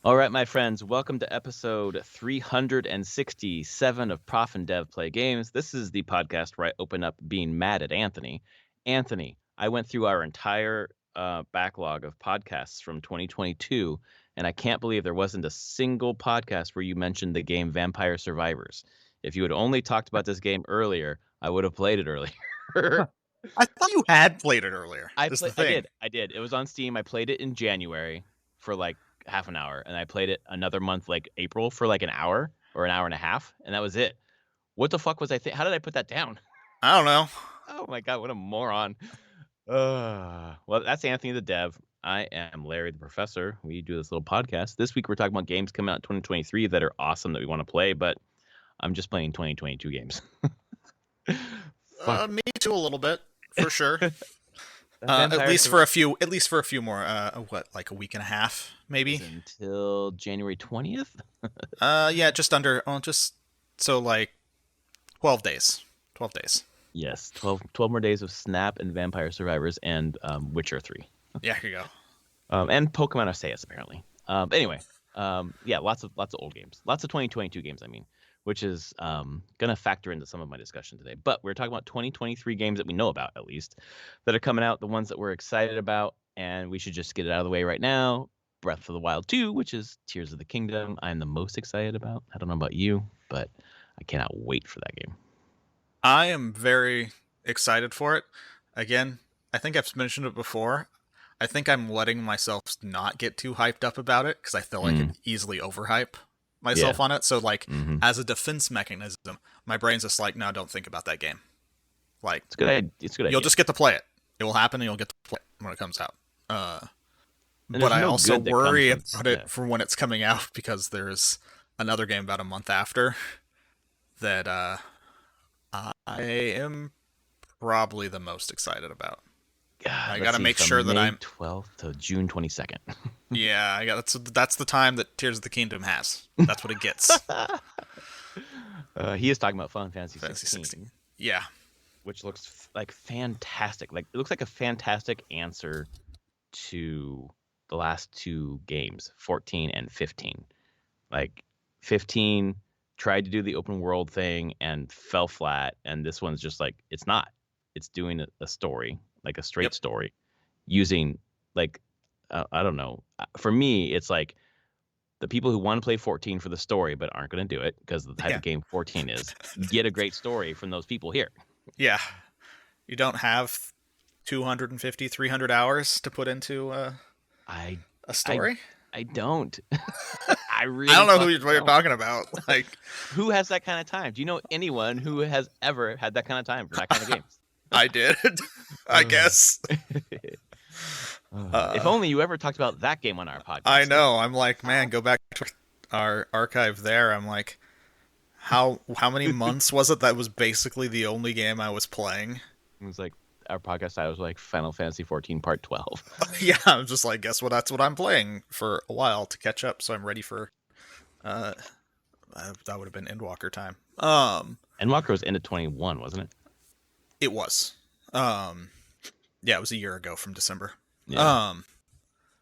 All right, my friends, welcome to episode 367 of Prof and Dev Play Games. This is the podcast where I open up being mad at Anthony. Anthony, I went through our entire backlog of podcasts from 2022, and I can't believe there wasn't a single podcast where you mentioned the game Vampire Survivors. If you had only talked about this game earlier, I would have played it earlier. I thought you had played it earlier. I Is the thing. did. It was on Steam. I played it in January for like half an hour, and I played it another month, like April, for like an hour or an hour and a half, and that was it. What the fuck was I How did I put that down? I don't know. Oh my god, what a moron. Well, that's Anthony the Dev. I am Larry the Professor. We do this little podcast. This week we're talking about games coming out in 2023 that are awesome that we want to play, but I'm just playing 2022 games. Me too, a little bit for sure. Vampire at least for a few more. What, like a week and a half, maybe? Until January 20th. Yeah, just under. So like 12 days. 12 days. Yes, 12 more days of Snap and Vampire Survivors and Witcher 3. Yeah, here you go. And Pokemon Arceus, apparently. Anyway, yeah, lots of old games. Lots of 2022 games, I mean, which is going to factor into some of my discussion today. But we're talking about 2023 games that we know about, at least, that are coming out, the ones that we're excited about, and we should just get it out of the way right now. Breath of the Wild 2, which is Tears of the Kingdom, I'm the most excited about. I don't know about you, but I cannot wait for that game. I am very excited for it. Again, I think I've mentioned it before. I think I'm letting myself not get too hyped up about it because I feel like I could easily overhype myself on it. So, like, as a defense mechanism, my brain's just like, no, don't think about that game. Like, it's good. It's good. You'll just get to play it. It will happen, and you'll get to play it when it comes out. But I also worry about it for when it's coming out because there's another game about a month after that I am probably the most excited about. God, I gotta make sure that I'm 12th to June 22nd. Yeah, that's the time that Tears of the Kingdom has. That's what it gets. He is talking about Final Fantasy 16. Yeah, which looks like fantastic. Like, it looks like a fantastic answer to the last two games, 14 and 15. Like, 15 tried to do the open world thing and fell flat, and this one's just like, it's not. It's doing a story, like a straight story, using, like, I don't know. For me, it's like the people who want to play 14 for the story but aren't going to do it because of the type of game 14 is, get a great story from those people here. Yeah. You don't have 250, 300 hours to put into a story? I don't. I don't know what you're talking about. Like, who has that kind of time? Do you know anyone who has ever had that kind of time for that kind of games? I did, I guess. If only you ever talked about that game on our podcast. I know. I'm like, man, go back to our archive there. I'm like, how many months was it that was basically the only game I was playing? It was like, our podcast title was like Final Fantasy 14 Part 12. Yeah, I'm just like, guess what? That's what I'm playing for a while to catch up, so I'm ready for. That would have been Endwalker time. Endwalker was ended 21, wasn't it? It was. Yeah, it was a year ago from December. Yeah.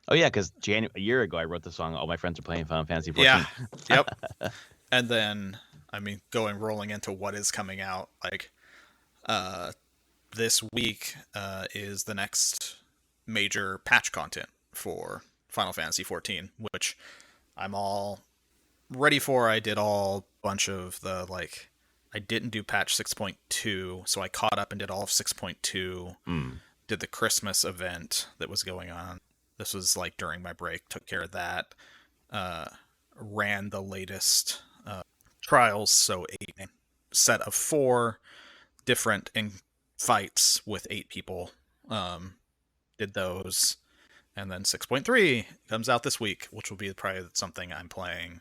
Oh yeah, because a year ago I wrote the song "All My Friends Are Playing Final Fantasy 14." Yeah. Yep. And then, I mean, rolling into what is coming out, like, this week is the next major patch content for Final Fantasy 14, which I'm all ready for. I did all bunch of the, like, I didn't do patch 6.2, so I caught up and did all of 6.2. Did the Christmas event that was going on. This was like during my break. Took care of that. Ran the latest trials, so a set of 4 different fights with 8 people. Did those. And then 6.3 comes out this week, which will be probably something I'm playing.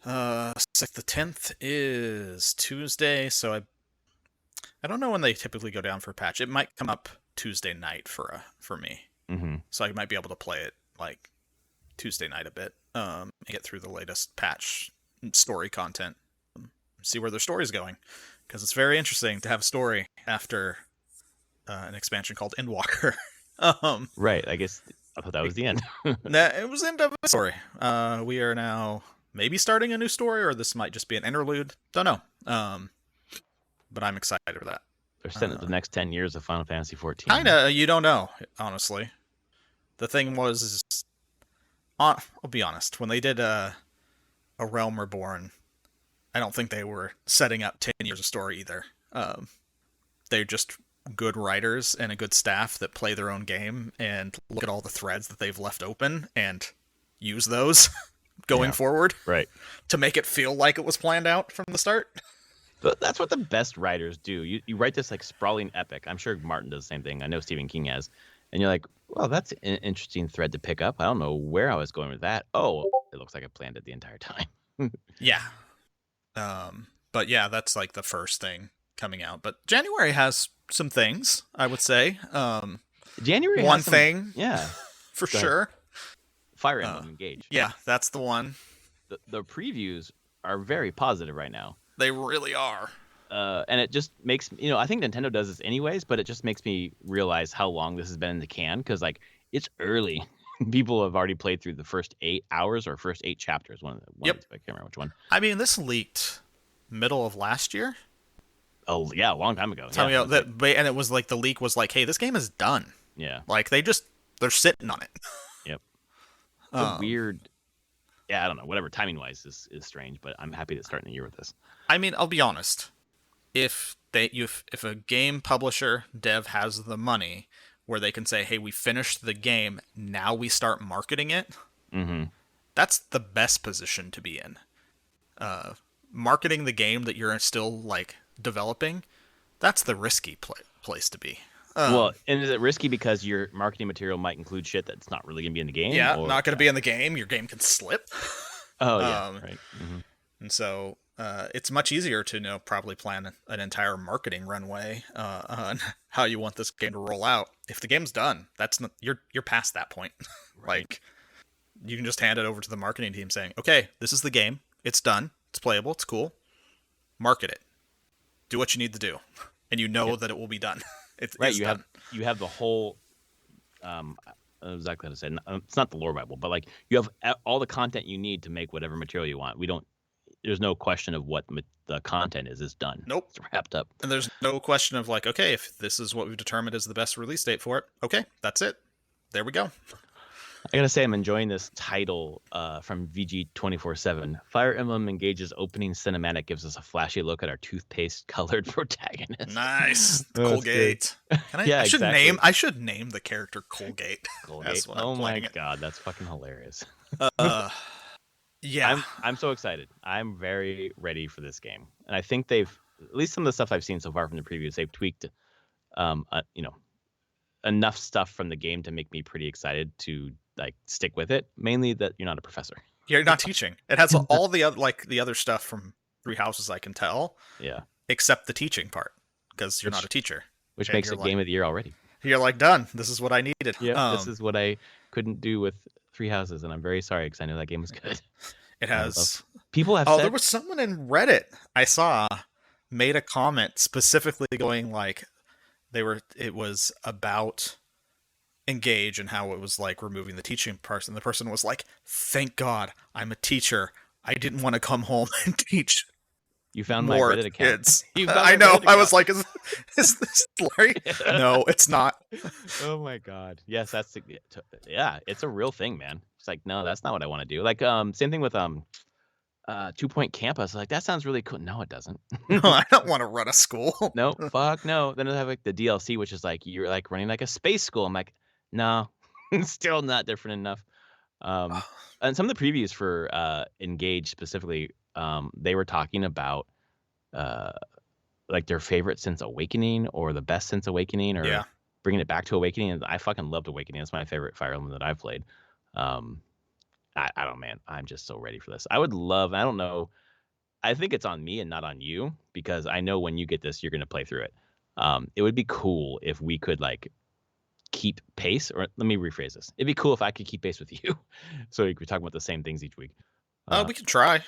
The 10th is Tuesday, so I don't know when they typically go down for a patch. It might come up Tuesday night for me. So I might be able to play it like Tuesday night a bit, and get through the latest patch story content, see where their story's going, because it's very interesting to have a story after an expansion called Endwalker. Right. I guess I thought that was the end. That it was the end of the story. We are now maybe starting a new story, or this might just be an interlude. Don't know. But I'm excited for that. They're setting up the next 10 years of Final Fantasy 14. Kinda, you don't know, honestly. The thing was, I'll be honest, when they did a Realm Reborn, I don't think they were setting up 10 years of story either. They're just good writers and a good staff that play their own game and look at all the threads that they've left open and use those going forward, right, to make it feel like it was planned out from the start. But that's what the best writers do. You write this like sprawling epic. I'm sure Martin does the same thing. I know Stephen King has. And you're like, well, that's an interesting thread to pick up. I don't know where I was going with that. Oh, it looks like I planned it the entire time. Yeah. But yeah, that's like the first thing coming out. But January has some things, I would say. January one has thing, yeah, for sure. Fire Emblem Engage. Yeah, that's the one. The previews are very positive right now. They really are. And it just makes, I think Nintendo does this anyways, but it just makes me realize how long this has been in the can, because like it's early. People have already played through the first 8 hours or first 8 chapters. Yep. I can't remember which one. I mean, this leaked middle of last year. Oh yeah, a long time ago. And it was like the leak was like, hey, this game is done. Yeah. Like they're sitting on it. Yep. It's weird. Yeah, I don't know. Whatever, timing wise is strange, but I'm happy to start the year with this. I mean, I'll be honest. If a game publisher dev has the money where they can say, hey, we finished the game, now we start marketing it, that's the best position to be in. Marketing the game that you're still like developing, that's the risky place to be. Well, and is it risky because your marketing material might include shit that's not really going to be in the game? Yeah, not going to be in the game. Your game can slip. Oh, yeah, right. And so it's much easier to probably plan an entire marketing runway on how you want this game to roll out. If the game's done, you're past that point. Right. Like, you can just hand it over to the marketing team saying, okay, this is the game. It's done. It's playable. It's cool. Market it. Do what you need to do. And that it will be done. It's done. You have the whole exactly how to say it. It's not the lore Bible, but like you have all the content you need to make whatever material you want. There's no question of what the content is. It's done. Nope. It's wrapped up. And there's no question of like, okay, if this is what we've determined is the best release date for it, okay, that's it. There we go. I gotta say, I'm enjoying this title from VG247. Fire Emblem Engage's opening cinematic gives us a flashy look at our toothpaste-colored protagonist. Nice, Colgate. I should name the character Colgate. Colgate. Oh my god, that's fucking hilarious. Yeah, I'm so excited. I'm very ready for this game, and I think they've, at least some of the stuff I've seen so far from the previews, they've tweaked, enough stuff from the game to make me pretty excited to like stick with it. Mainly that you're not a professor. You're not teaching. It has all the other stuff from Three Houses, I can tell. Yeah. Except the teaching part, because you're not a teacher. Which makes it game of the year already. You're like, done. This is what I needed. Yeah. This is what I couldn't do with Three Houses, and I'm very sorry because I know that game was good. It has. People have. There was someone in Reddit I saw made a comment specifically going like, it was about Engage and how it was like removing the teaching part, and the person was like, thank God I'm a teacher. I didn't want to come home and teach. You found more my Reddit account. Kids. I know. I was like, is this Larry? No, it's not. Oh my God. Yes, it's a real thing, man. It's like, no, that's not what I want to do. Like, same thing with 2 Point Campus. Like, that sounds really cool. No, it doesn't. No, I don't want to run a school. No, fuck no. Then they have like the DLC, which is like you're like running like a space school. I'm like, no, still not different enough. And some of the previews for Engage specifically, they were talking about like their favorite since Awakening or the best since Awakening or bringing it back to Awakening. And I fucking loved Awakening. It's my favorite Fire Emblem that I've played. I don't, man. I'm just so ready for this. I would love, I don't know. I think it's on me and not on you because I know when you get this, you're going to play through it. It would be cool if we could like keep pace, or let me rephrase this. It'd be cool if I could keep pace with you. So we could talk about the same things each week. We could try.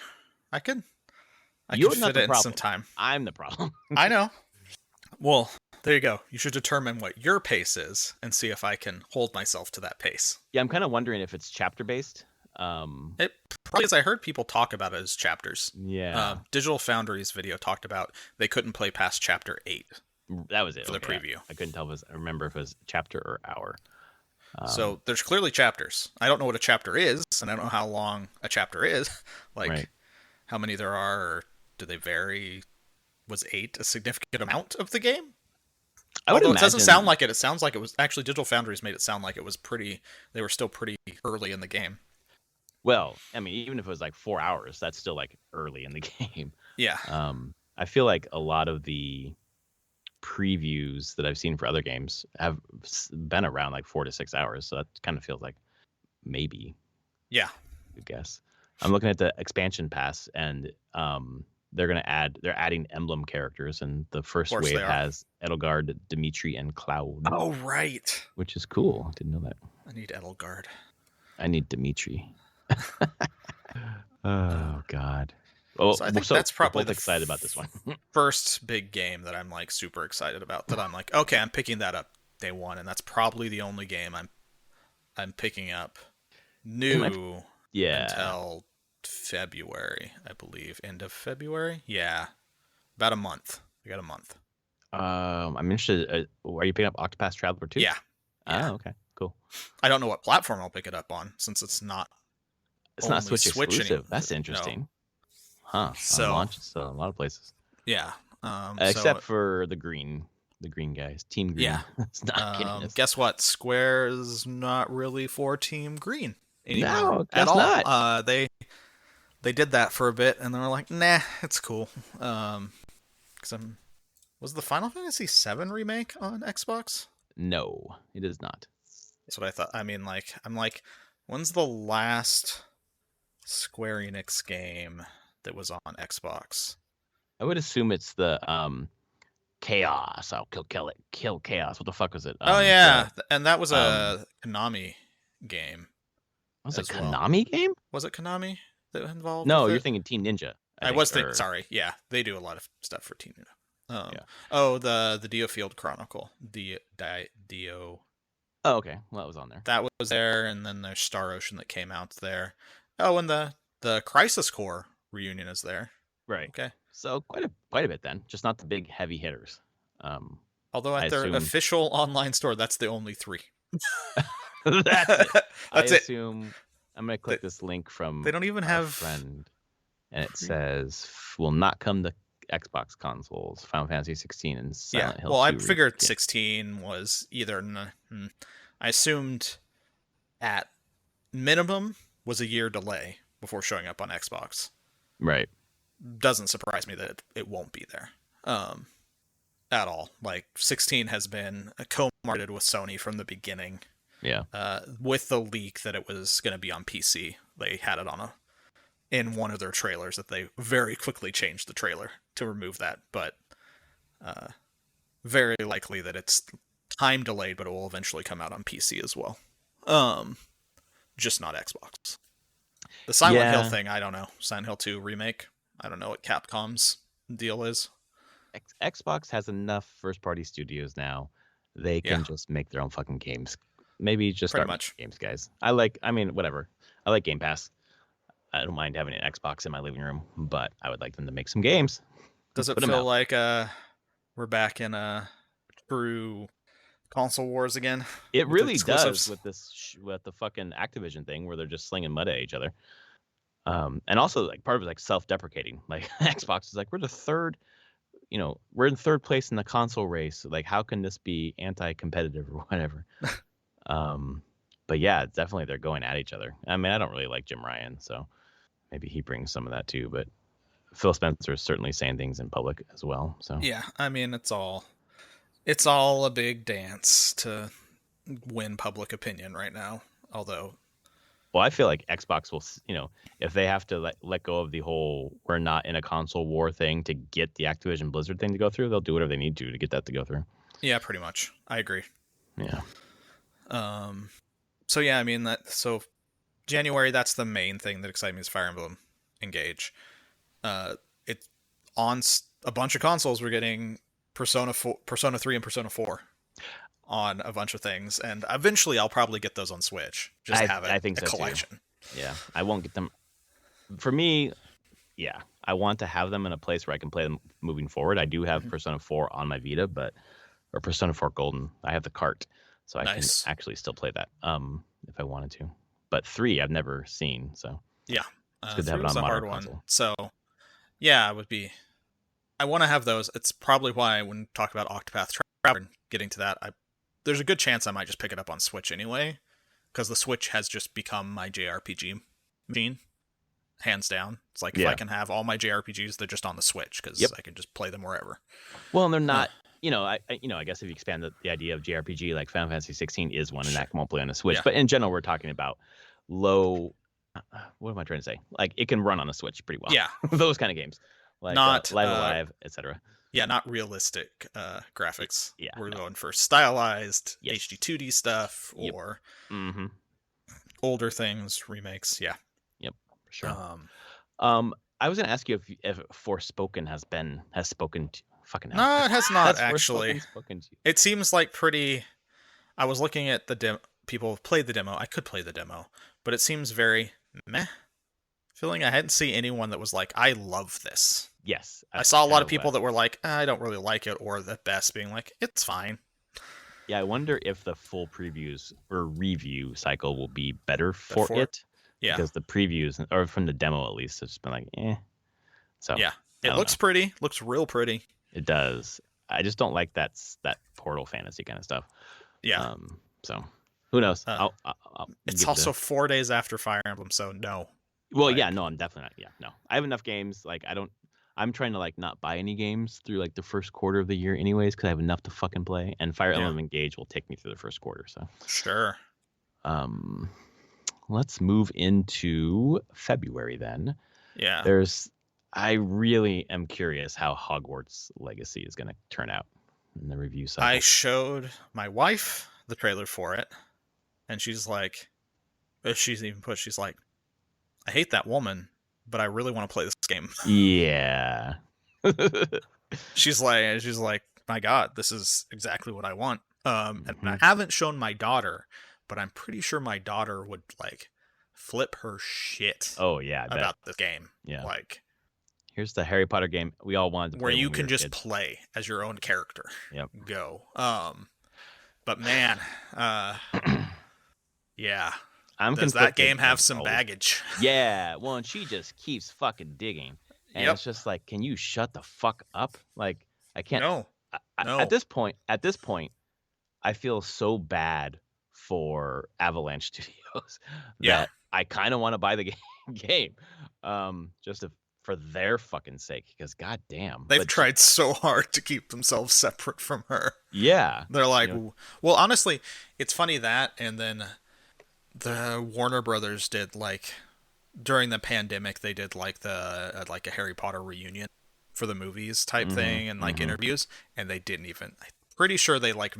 I could You're fit not the in problem. some time. I'm the problem. I know. Well, there you go. You should determine what your pace is and see if I can hold myself to that pace. Yeah, I'm kind of wondering if it's chapter based. It probably is. I heard people talk about it as chapters. Yeah, Digital Foundry's video talked about they couldn't play past chapter 8 that was it for the okay. preview. I couldn't tell if it was, I remember if it was chapter or hour. So there's clearly chapters. I don't know what a chapter is, and I don't know how long a chapter is. Like Right. how many there are, or do they vary? Was 8 a significant amount of the game? I would Although imagine it doesn't sound like it. It sounds like it was actually Digital Foundries made it sound like it was pretty. They were still pretty early in the game. Well, I mean, even if it was like 4 hours, that's still like early in the game. Yeah. I feel like a lot of the previews that I've seen for other games have been around like 4 to 6 hours. So that kind of feels like maybe, Yeah. I guess. I'm looking at the expansion pass, and they're adding emblem characters, and the first course wave they are. has Edelgard, Dimitri, and Cloud, Oh right. which is cool. Didn't know that. I need Edelgard. I need Dimitri. Oh God. Oh, So I think so that's we're probably both the excited about this one. first big game that I'm like super excited about. That I'm like, okay, I'm picking that up day one, and that's probably the only game I'm picking up new Yeah. until February, I believe. End of February? Yeah. About a month. We got a month. I'm interested. Are you picking up Octopath Traveler 2? Yeah. Oh, okay. Cool. I don't know what platform I'll pick it up on, since it's not It's not only Switch exclusive. anymore. That's interesting. Huh. So- On launch, so a lot of places. Yeah. Except for the green guys. Team Green. Yeah. It's not getting us. Guess what? Square is not really for Team Green anymore No, at guess all. not. They did that for a bit, and they were like, "Nah, it's cool." Was the Final Fantasy VII remake on Xbox? No, it is not. That's what I thought. I mean, like, I'm like, when's the last Square Enix game that was on Xbox? I would assume it's the Chaos. I'll kill Chaos. What the fuck was it? Oh yeah, and that was a Konami game. Was it a as well. Konami game? Was it Konami that was involved? No, with you're it? thinking Team Ninja. I was thinking. Sorry, yeah, they do a lot of stuff for Team Ninja. Yeah. Oh, the Dio Field Chronicle, Dio. Oh, okay. Well, that was on there. That was there, and then there's Star Ocean that came out there. Oh, and the Crisis Core reunion is there. Right. Okay. So quite a bit then. Just not the big heavy hitters. Although at I their assume- official online store, that's the only 3. That's it. That's I it. assume I'm gonna click this link from They don't even our have. friend, and it says will not come to Xbox consoles. Final Fantasy 16 and Silent Hill Well, I 2 figured yeah. 16 was either. I assumed at minimum was a year delay before showing up on Xbox. Right. Doesn't surprise me that it won't be there at all. Like 16 has been co-marketed with Sony from the beginning. Yeah. With the leak that it was going to be on PC, they had it on in one of their trailers that they very quickly changed the trailer to remove that. But very likely that it's time delayed, but it will eventually come out on PC as well. Just not Xbox. The Silent Hill thing, I don't know. Silent Hill 2 remake. I don't know what Capcom's deal is. Xbox has enough first-party studios now. They can just make their own fucking games. Maybe just Pretty start much. making games, guys. Whatever. I like Game Pass. I don't mind having an Xbox in my living room, but I would like them to make some games. Does it Put 'em feel out. like we're back in true console wars again? It with really exclusives? does with this with the fucking Activision thing where they're just slinging mud at each other. And also like part of it like self-deprecating. Like Xbox is like we're in third place in the console race. Like how can this be anti-competitive or whatever? But yeah, definitely they're going at each other. I mean, I don't really like Jim Ryan, so maybe he brings some of that too. But Phil Spencer is certainly saying things in public as well. So Yeah, I mean it's all a big dance to win public opinion right now. Although, well, I feel like Xbox will, if they have to let go of the whole we're not in a console war thing to get the Activision Blizzard thing to go through, they'll do whatever they need to get that to go through. yeah, pretty much. I agree. Yeah. So yeah, I mean so January, that's the main thing that excites me is Fire Emblem Engage. It's on a bunch of consoles. We're getting Persona 3 and Persona 4 on a bunch of things, and eventually I'll probably get those on Switch just to have I think a so too. collection. Yeah, I won't get them. For me, yeah, I want to have them in a place where I can play them moving forward. I do have Mhm. Persona 4 on my Vita, or Persona 4 Golden. I have the cart, so I can Nice. actually still play that if I wanted to. But 3 I've never seen, so Yeah. it's good to have 3 it was on a modern hard one. console. So, yeah, it would be. I want to have those. It's probably why when we talk about Octopath Traveler and getting to that, there's a good chance I might just pick it up on Switch anyway, because the Switch has just become my JRPG machine, hands down. It's like if I Yeah. can have all my JRPGs, they're just on the Switch because Yep. I can just play them wherever. Well, and they're Uh, not. I guess if you expand the idea of JRPG, like Final Fantasy 16 is one, and that won't play on a Switch. Yeah. But in general, we're talking about low. What am I trying to say? Like it can run on a Switch pretty well. Yeah. Those kind of games, like Not Live Alive, etc. Yeah, not realistic graphics. Yeah, We're no. going for stylized Yes. HD 2D stuff Yep. or Mm-hmm. older things, remakes. Yeah. Yep, for sure. I was gonna ask you if Forspoken has spoken to fucking hell. No, it has not Has actually. Forspoken spoken to you? It seems like pretty. I was looking at the demo. People have played the demo. I could play the demo, but it seems very meh. Feeling I hadn't seen anyone that was like, I love this. Yes, I saw a lot of as people well. that were like, I don't really like it, or the best being like, it's fine. Yeah, I wonder if the full previews or review cycle will be better for for it? it. Yeah. Because the previews, or from the demo at least, it's been like, eh. So Yeah. I It don't looks know. pretty. Looks real pretty. It does. I just don't like that portal fantasy kind of stuff. Yeah. So who knows? Uh, I'll It's give it also 4 days after Fire Emblem, so no. Well, like- yeah, no, I'm definitely not. Yeah, no. I have enough games. Like I'm trying to like not buy any games through like the first quarter of the year anyways, because I have enough to fucking play. And Fire Yeah. Emblem Engage will take me through the first quarter. So Sure. let's move into February then. Yeah. I really am curious how Hogwarts Legacy is going to turn out in the review cycle. I showed my wife the trailer for it, and she's like, she's like, I hate that woman, but I really want to play this game. Yeah. she's like, my God, this is exactly what I want. And I Mhm. haven't shown my daughter, but I'm pretty sure my daughter would like flip her shit Oh yeah, I bet. about this game. Yeah. Like, Here's the Harry Potter game we all wanted to play where you when we can were just kids. play as your own character. Yep. Go. But man, yeah. Does that conflicted, game have like, some always. baggage? Yeah. Well, and she just keeps fucking digging, and Yep. it's just like, can you shut the fuck up? Like, I can't. No. No. At this point, I feel so bad for Avalanche Studios Yeah. that I kind of want to buy the game, just for their fucking sake, because goddamn, They've tried so hard to keep themselves separate from her. Yeah, They're like, Yeah. well, honestly, it's funny that, and then the Warner Brothers did like during the pandemic, they did like like a Harry Potter reunion for the movies type thing and like interviews, and they didn't even. I'm pretty sure they like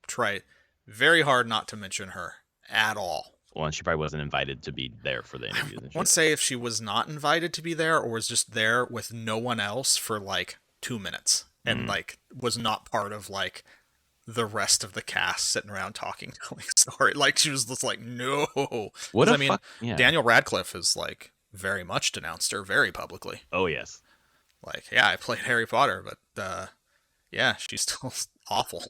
tried very hard not to mention her at all. Well, and she probably wasn't invited to be there for the interviews. And I won't shit. say if she was not invited to be there or was just there with no one else for like 2 minutes and like was not part of like the rest of the cast sitting around talking, telling a story. Like she was just like, no. What 'Cause, a fuck? Yeah. Daniel Radcliffe is like very much denounced her very publicly. Oh yes. Like, yeah, I played Harry Potter, but yeah, she's still awful.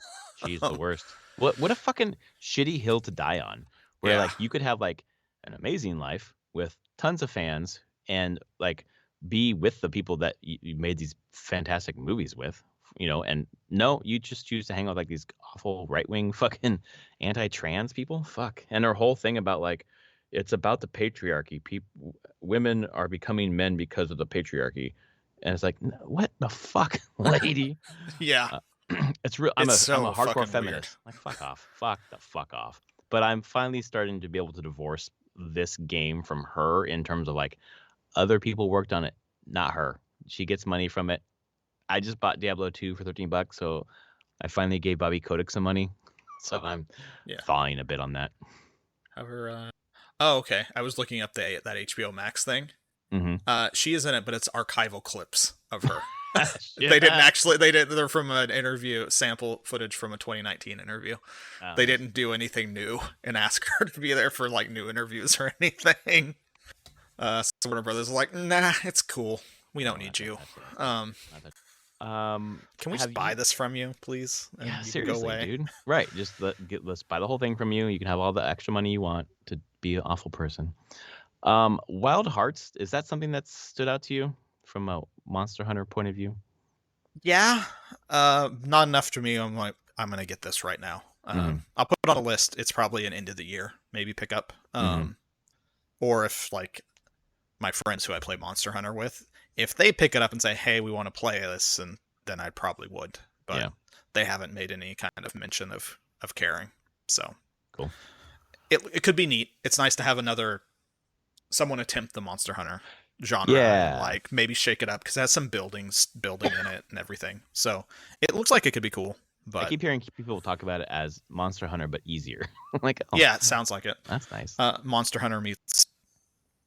She's the worst. What a fucking shitty hill to die on. Where Yeah. like you could have like an amazing life with tons of fans and like be with the people that you made these fantastic movies with, and no, you just choose to hang out with like these awful right-wing fucking anti-trans people. Fuck. And her whole thing about like it's about the patriarchy. Women are becoming men because of the patriarchy. And it's like, what the fuck, lady? Yeah. It's real. I'm It's a so hardcore fucking feminist. Like, fuck off. Fuck the fuck off. But I'm finally starting to be able to divorce this game from her in terms of like other people worked on it, not her. She gets money from it. I just bought Diablo 2 for $13, so I finally gave Bobby Kotick some money. So I'm thawing a bit on that. Have her. Oh, okay. I was looking up that HBO Max thing. Mm-hmm. She is in it, but it's archival clips of her. They Shit. didn't actually. They did. They're from an interview sample footage from a 2019 interview. Oh, They nice. didn't do anything new and ask her to be there for like new interviews or anything. So Warner Brothers was like, nah, it's cool. We don't No, need you. not that. Um, Not that. can we Have just buy you? this from you, please, Yeah, and you can go seriously, away? dude. Right. Just let's buy the whole thing from you. You can have all the extra money you want to be an awful person. Wild Hearts, is that something that stood out to you from a Monster Hunter point of view? Yeah, not enough to me. I'm like, I'm gonna get this right now. Mm-hmm. I'll put it on a list. It's probably an end of the year, maybe pick up. Mm-hmm. Or if like my friends who I play Monster Hunter with, if they pick it up and say, "Hey, we want to play this," and then I probably would. But Yeah. they haven't made any kind of mention of caring. So Cool. it could be neat. It's nice to have another someone attempt the Monster Hunter genre and Yeah. like maybe shake it up because it has some building in it and everything. So it looks like it could be cool. I But keep hearing people talk about it as Monster Hunter, but easier. Like, oh, yeah, it sounds like it. that's nice. Monster Hunter meets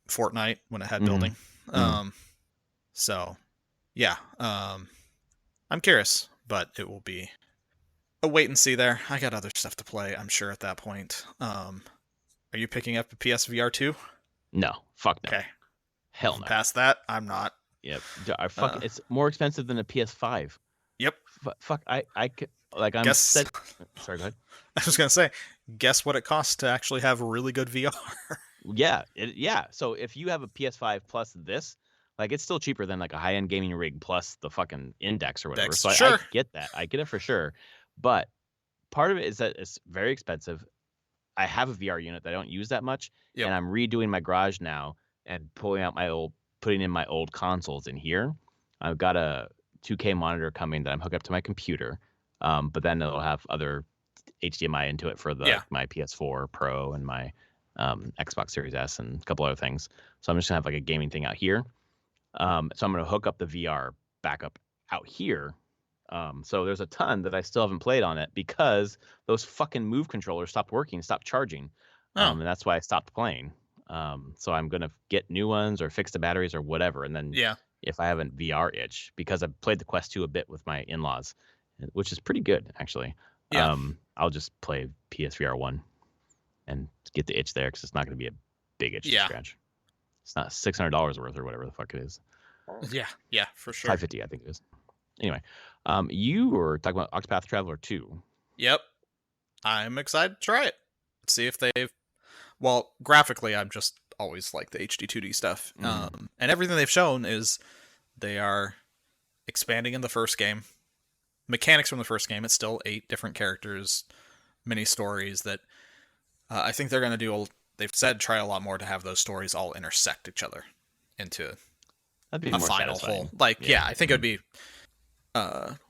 Fortnite when it had Mm-hmm. building. Mm-hmm. So yeah, I'm curious, but it will be a wait and see there. I got other stuff to play, I'm sure, at that point. Are you picking up a PSVR 2? No. Fuck no. Okay. Hell no. Past that, I'm not. Yep. It's more expensive than a PS5. Yep. Fuck. Like I'm Guess set. Sorry, go ahead. I was gonna say, guess what it costs to actually have really good VR? Yeah, yeah. So if you have a PS5 plus this, like it's still cheaper than like a high-end gaming rig plus the fucking index or whatever. Dex, So I sure. get that. I get it for sure. But part of it is that it's very expensive. I have a VR unit that I don't use that much, Yep. and I'm redoing my garage now and putting in my old consoles in here. I've got a 2K monitor coming that I'm hooked up to my computer, but then it'll have other HDMI into it for my PS4 Pro and my Xbox Series S and a couple other things. So I'm just gonna have like a gaming thing out here. So I'm gonna hook up the VR backup out here. So there's a ton that I still haven't played on it because those fucking Move controllers stopped working, stopped charging, Oh. and that's why I stopped playing. So I'm gonna get new ones or fix the batteries or whatever, and then Yeah. if I have a VR itch, because I played the Quest 2 a bit with my in-laws, which is pretty good actually. Yeah. I'll just play PSVR 1 and get the itch there because it's not going to be a big itch to scratch. It's not $600 worth or whatever the fuck it is. Yeah, for sure. $550, I think it is. Anyway, you were talking about Octopath Traveler 2. Yep. I'm excited to try it. See if they've. Well, graphically, I'm just always like the HD 2D stuff. And everything they've shown is they are expanding in the first game. Mechanics from the first game. It's still 8 different characters, mini stories that I think they're going to do. They've said try a lot more to have those stories all intersect each other into That'd be a more final satisfying. whole. Like, yeah, I think it would be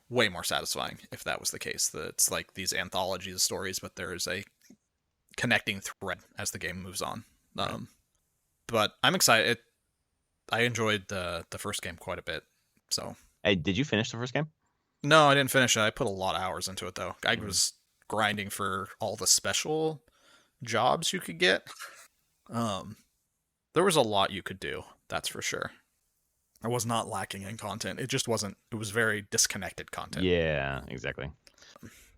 way more satisfying if that was the case. That it's like these anthologies of stories, but there is a connecting thread as the game moves on. Right. But I'm excited. I enjoyed the first game quite a bit. So, hey, did you finish the first game? No, I didn't finish it. I put a lot of hours into it though. I was grinding for all the special jobs you could get. There was a lot you could do. That's for sure. I was not lacking in content. It just wasn't. It was very disconnected content. Yeah, exactly.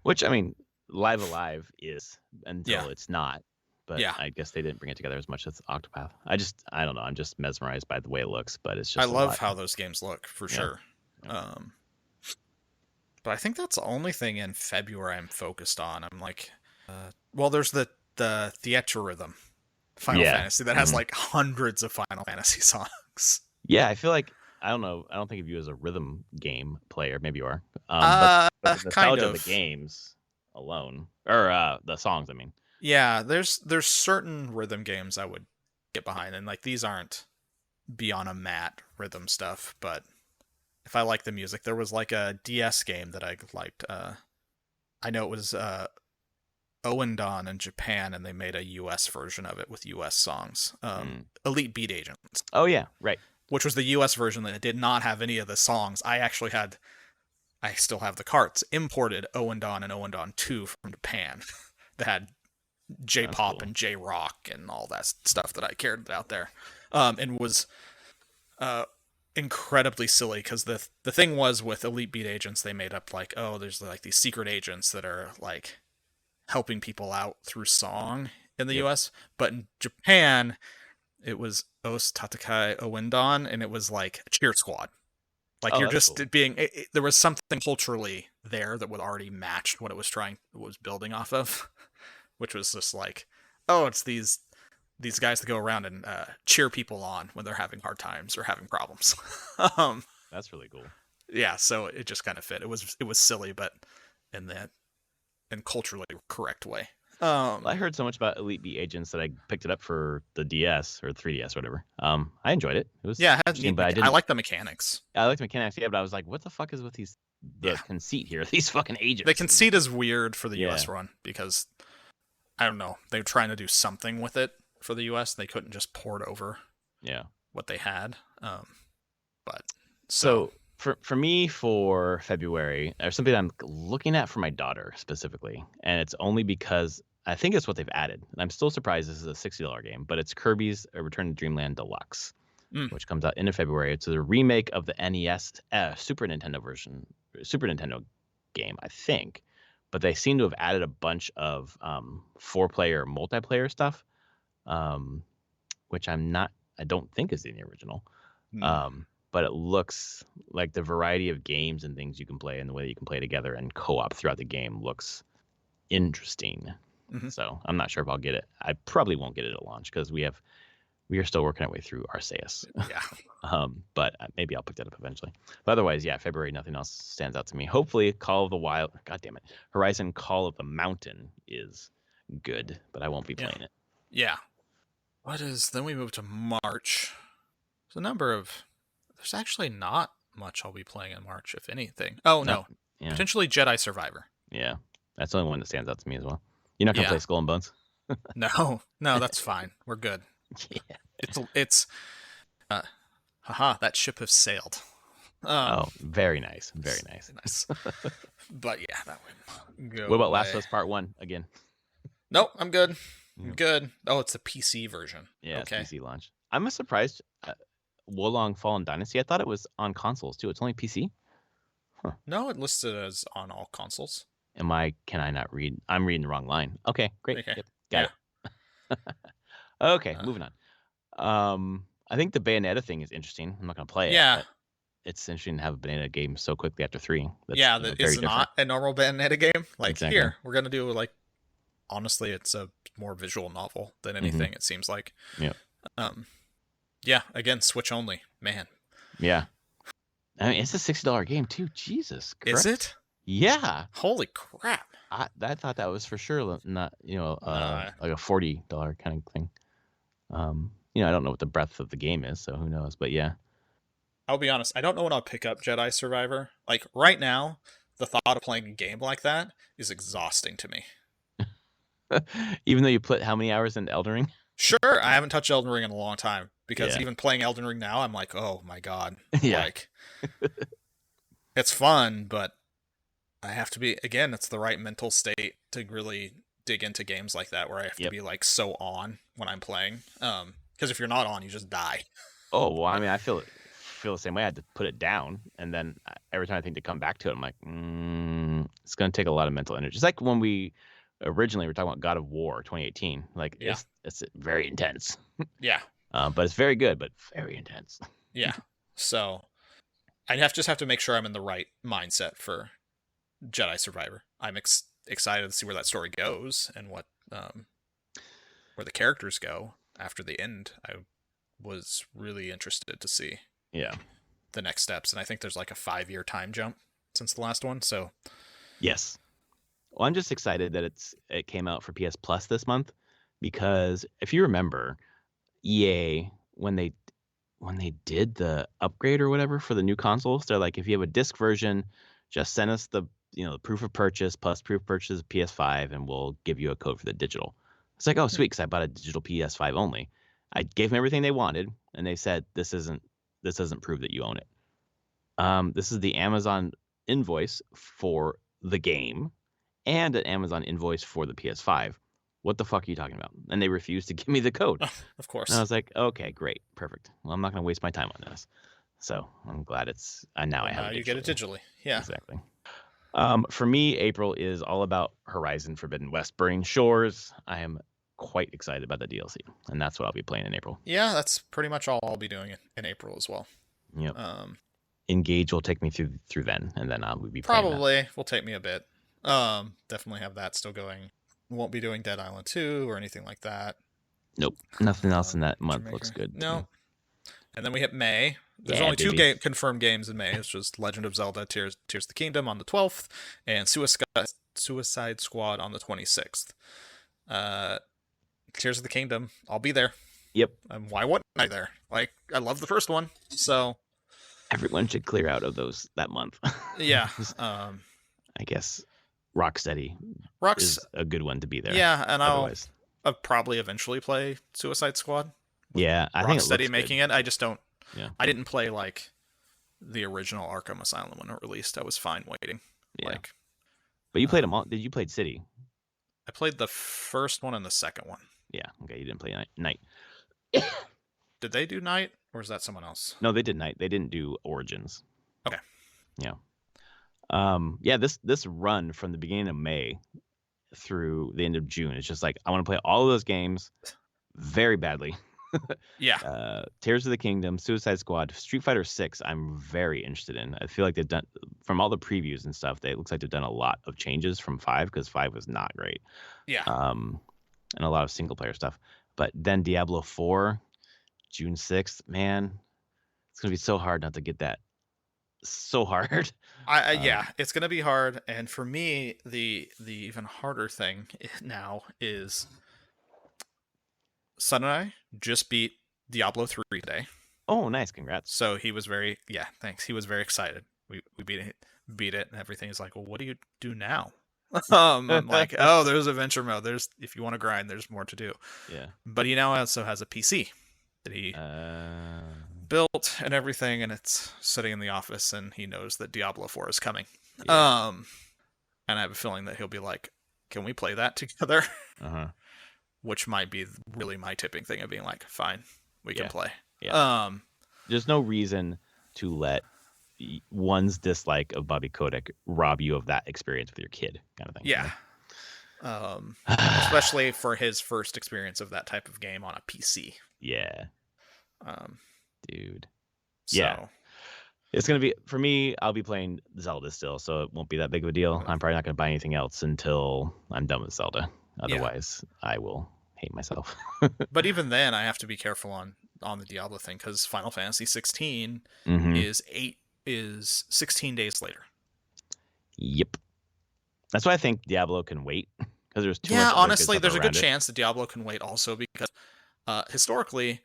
Which I mean, Live Alive is until it's not. But I guess they didn't bring it together as much as Octopath. I don't know. I'm just mesmerized by the way it looks, but it's just. I love how those games look for sure. Yeah. But I think that's the only thing in February I'm focused on. I'm like, well, there's the Theatrhythm Final Fantasy that has like hundreds of Final Fantasy songs. Yeah, I feel like I don't know. I don't think of you as a rhythm game player. Maybe you are. But the nostalgia kind of the games alone, or the songs. I mean. Yeah, there's certain rhythm games I would get behind, and like these aren't be on a mat rhythm stuff, but if I like the music, there was like a DS game that I liked. I know it was Owendon in Japan, and they made a US version of it with US songs. Elite Beat Agents. Oh yeah, right. Which was the US version that did not have any of the songs. I still have the carts imported Owendon and Owendon 2 from Japan that had J-pop and J-rock and all that stuff that I cared out there, and was incredibly silly because the thing was with Elite Beat agents, they made up like, oh, there's like these secret agents that are like helping people out through song in the Yep. U.S., but in Japan it was Os Tatakai Owendon, and it was like a cheer squad. Like Oh, you're that's cool. just being there was something culturally there that would already matched what it was building off of, which was just like, oh, it's these guys that go around and cheer people on when they're having hard times or having problems. um, That's really cool. yeah, so it just kind of fit. It was silly, but in that in culturally correct way. Well, I heard so much about Elite Beat Agents that I picked it up for the DS or 3DS, or whatever. I enjoyed it. It was Yeah, it has interesting, neat. but I I didn't. like the mechanics. I liked the mechanics, yeah, but I was like, what the fuck is with the Yeah, conceit here? These fucking the agents. conceit is weird for the Yeah, U.S. run because I don't know. They were trying to do something with it for the U.S. They couldn't just port over yeah. what they had. But so So for me, for February, there's something I'm looking at for my daughter specifically, and it's only because I think it's what they've added. And I'm still surprised this is a $60 game, but it's Kirby's Return to Dreamland Deluxe, mm, which comes out in February. It's a remake of the NES Super Nintendo version, Super Nintendo game, I think. But they seem to have added a bunch of 4-player multiplayer stuff, um, which I don't think is in the original. mm, But it looks like the variety of games and things you can play and the way that you can play together and co-op throughout the game looks interesting. mhm. So I'm not sure if I'll get it. I probably won't get it at launch because we are still working our way through Arceus. Yeah, But maybe I'll pick that up eventually. But otherwise, yeah, February, nothing else stands out to me. Hopefully, Call of the Wild, God damn it, Horizon Call of the Mountain is good, but I won't be yeah, playing it. yeah. What is? Then we move to March. There's a number of. There's actually not much I'll be playing in March, if anything. Oh No, no, yeah, potentially Jedi Survivor. yeah, that's the only one that stands out to me as well. You're not gonna Yeah. play Skull and Bones? No, no, that's fine. We're good. Yeah. It's uh, haha, that ship has sailed. Oh, very nice, very nice. Nice. But yeah, that would go What about away. Last of Us Part One again? Nope, I'm good. I'm Yeah, good. Oh, it's the PC version. yeah, it's Okay. PC launch. I'm surprised. Wolong Fallen Dynasty. I thought it was on consoles too. It's only PC. Huh. No, it listed as on all consoles. Can I not read? I'm reading the wrong line. Okay, great. Okay. Yep, Yeah. got it. Okay, Uh, moving on. I think the Bayonetta thing is interesting. I'm not gonna play it, yeah. but it's interesting to have a Bayonetta game so quickly after 3. That's Yeah, very that is different. not a normal Bayonetta game. Like Exactly. here, we're gonna do like honestly, it's a more visual novel than anything, it seems like. Yep. Yeah, again, Switch only. Man. Yeah. I mean, it's a $60 game too. Jesus Christ. Is it? Yeah. Holy crap. I thought that was for sure not, Nah. like a $40 kind of thing. I don't know what the breadth of the game is, so who knows? But yeah. I'll be honest, I don't know when I'll pick up Jedi Survivor. Like right now, the thought of playing a game like that is exhausting to me. Even though you put how many hours into Elden Ring? Sure, I haven't touched Elden Ring in a long time because Yeah. even playing Elden Ring now, I'm like, oh my god. Yeah. Like it's fun, but I have to be again, it's the right mental state to really dig into games like that where I have to Yep. be like so on when I'm playing. Because if you're not on, you just die. Oh, well, I mean, I feel the same way. I had to put it down, and then every time I think to come back to it, I'm like, it's going to take a lot of mental energy. It's like when we originally were talking about God of War 2018. Like, Yeah. it's very intense. Yeah. But it's very good, but very intense. Yeah. So I just have to make sure I'm in the right mindset for Jedi Survivor. I'm excited to see where that story goes and what where the characters go after the end. I was really interested to see Yeah. the next steps, and I think there's like a 5-year time jump since the last one. So Yes. Well, I'm just excited that it came out for PS Plus this month because if you remember, EA when they did the upgrade or whatever for the new consoles, they're like, if you have a disc version, just send us the the proof of purchase plus proof of purchase of PS5, and we'll give you a code for the digital. It's like, oh sweet, because I bought a digital PS5 only. I gave them everything they wanted, and they said this doesn't prove that you own it. This is the Amazon invoice for the game and an Amazon invoice for the PS5. What the fuck are you talking about? And they refused to give me the code. of course. And I was like, okay, great, perfect. Well, I'm not going to waste my time on this. So I'm glad it's now I have Now it you get it digitally. Yeah. Exactly. For me, April is all about Horizon Forbidden West Burning Shores. I am quite excited about the DLC, and that's what I'll be playing in April. Yeah, that's pretty much all I'll be doing in April as well. Yep. Engage will take me through then, and then we'll be playing that. Probably will take me a bit. Definitely have that still going. Won't be doing Dead Island 2 or anything like that. Nope. Nothing else in that month looks good. No. And then we hit May. There's Yeah, only baby. two confirmed games in May. It's just Legend of Zelda Tears of the Kingdom on the 12th and Suicide Squad on the 26th. Tears of the Kingdom, I'll be there. Yep. Why wouldn't I there? Like, I love the first one, so everyone should clear out of that month. Yeah. I guess Rocksteady is a good one to be there. Yeah, and I'll probably eventually play Suicide Squad. Yeah, I think Rocksteady making good. it. I just don't. Yeah. I didn't play like the original Arkham Asylum when it released. I was fine waiting. Yeah. But you played them all. Did you play City? I played the first one and the second one. Yeah. Okay. You didn't play Night. Did they do Night, or is that someone else? No, they did Night. They didn't do Origins. Okay. Yeah. Yeah. This run from the beginning of May through the end of June, it's just like I want to play all of those games very badly. Yeah. Tears of the Kingdom, Suicide Squad, Street Fighter 6. I'm very interested in. I feel like they've done, from all the previews and stuff, it looks like they've done a lot of changes from 5 because 5 was not great. Yeah. And a lot of single player stuff. But then Diablo 4, June 6th, man, it's gonna be so hard not to get that. So hard. Yeah, it's gonna be hard. And for me, the even harder thing now is Son and I just beat Diablo 3 today. Oh, nice. Congrats. So he was thanks. He was very excited. We beat it, and everything. Is like, well, what do you do now? I'm like, oh, there's adventure mode. If you want to grind, there's more to do. Yeah. But he now also has a PC that he built and everything, and it's sitting in the office, and he knows that Diablo 4 is coming. Yeah. And I have a feeling that he'll be like, can we play that together? Which might be really my tipping thing of being like, fine, we can play. Yeah. There's no reason to let one's dislike of Bobby Kotick rob you of that experience with your kid, kind of thing. Yeah. Especially for his first experience of that type of game on a PC. Yeah. Dude. So. Yeah. It's going to be, for me, I'll be playing Zelda still, so it won't be that big of a deal. I'm probably not going to buy anything else until I'm done with Zelda. Otherwise, I will hate myself. But even then, I have to be careful on the Diablo thing, because Final Fantasy 16 is 16 days later. Yep. That's why I think Diablo can wait, because there's too much. Yeah, honestly, there's a good chance that Diablo can wait also, because historically,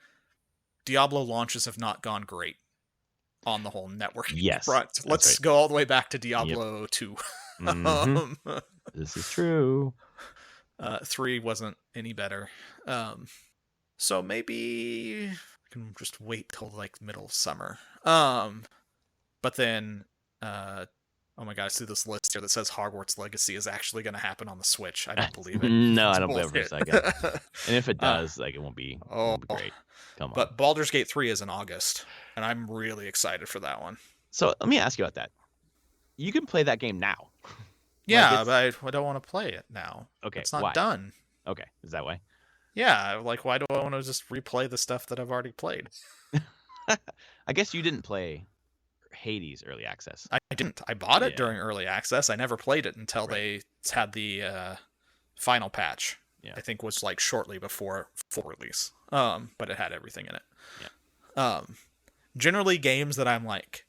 Diablo launches have not gone great on the whole network. Yes. Let's go all the way back to Diablo 2. This is true. 3 wasn't any better. So maybe I can just wait till like middle of summer. But then, oh my god, I see this list here that says Hogwarts Legacy is actually going to happen on the Switch. I don't believe it. No, I don't believe it for a second. And if it does, it won't be great. Come on. But Baldur's Gate 3 is in August, and I'm really excited for that one. So let me ask you about that. You can play that game now. Yeah, but I don't want to play it now. Okay, it's not done. Okay, is that why? Yeah, like, why do I want to just replay the stuff that I've already played? I guess you didn't play Hades Early Access. I didn't. I bought it during Early Access. I never played it until they had the final patch. Yeah. I think was like shortly before full release. But it had everything in it. Yeah. Generally, games that I'm like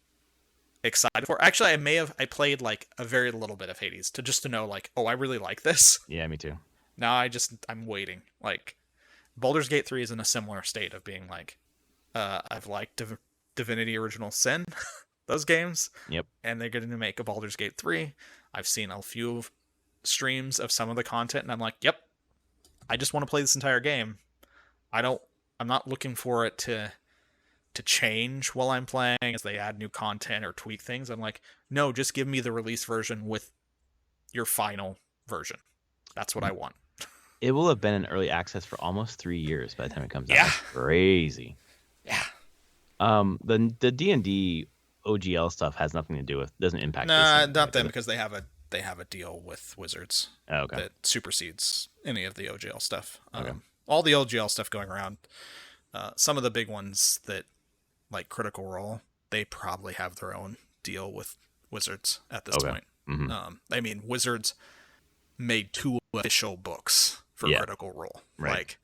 excited for. Actually, I played like a very little bit of Hades to know like, oh, I really like this. Yeah, me too. Now I'm waiting. Like, Baldur's Gate 3 is in a similar state of being like, I've liked Divinity Original Sin, those games. Yep. And they're going to make a Baldur's Gate 3. I've seen a few streams of some of the content, and I'm like, yep, I just want to play this entire game. I'm not looking for it to change while I'm playing as they add new content or tweak things. I'm like, no, just give me the release version with your final version. That's what I want. It will have been in early access for almost 3 years by the time it comes out. That's crazy. Yeah. The D&D OGL stuff has nothing to do with, doesn't impact this in Nah, any way, not does them it? because they have a deal with Wizards Oh, okay. that supersedes any of the OGL stuff. Okay. All the OGL stuff going around, some of the big ones that like Critical Role, they probably have their own deal with Wizards at this Okay. point. Mm-hmm. I mean, Wizards made 2 official books for Yeah. Critical Role. Right. Like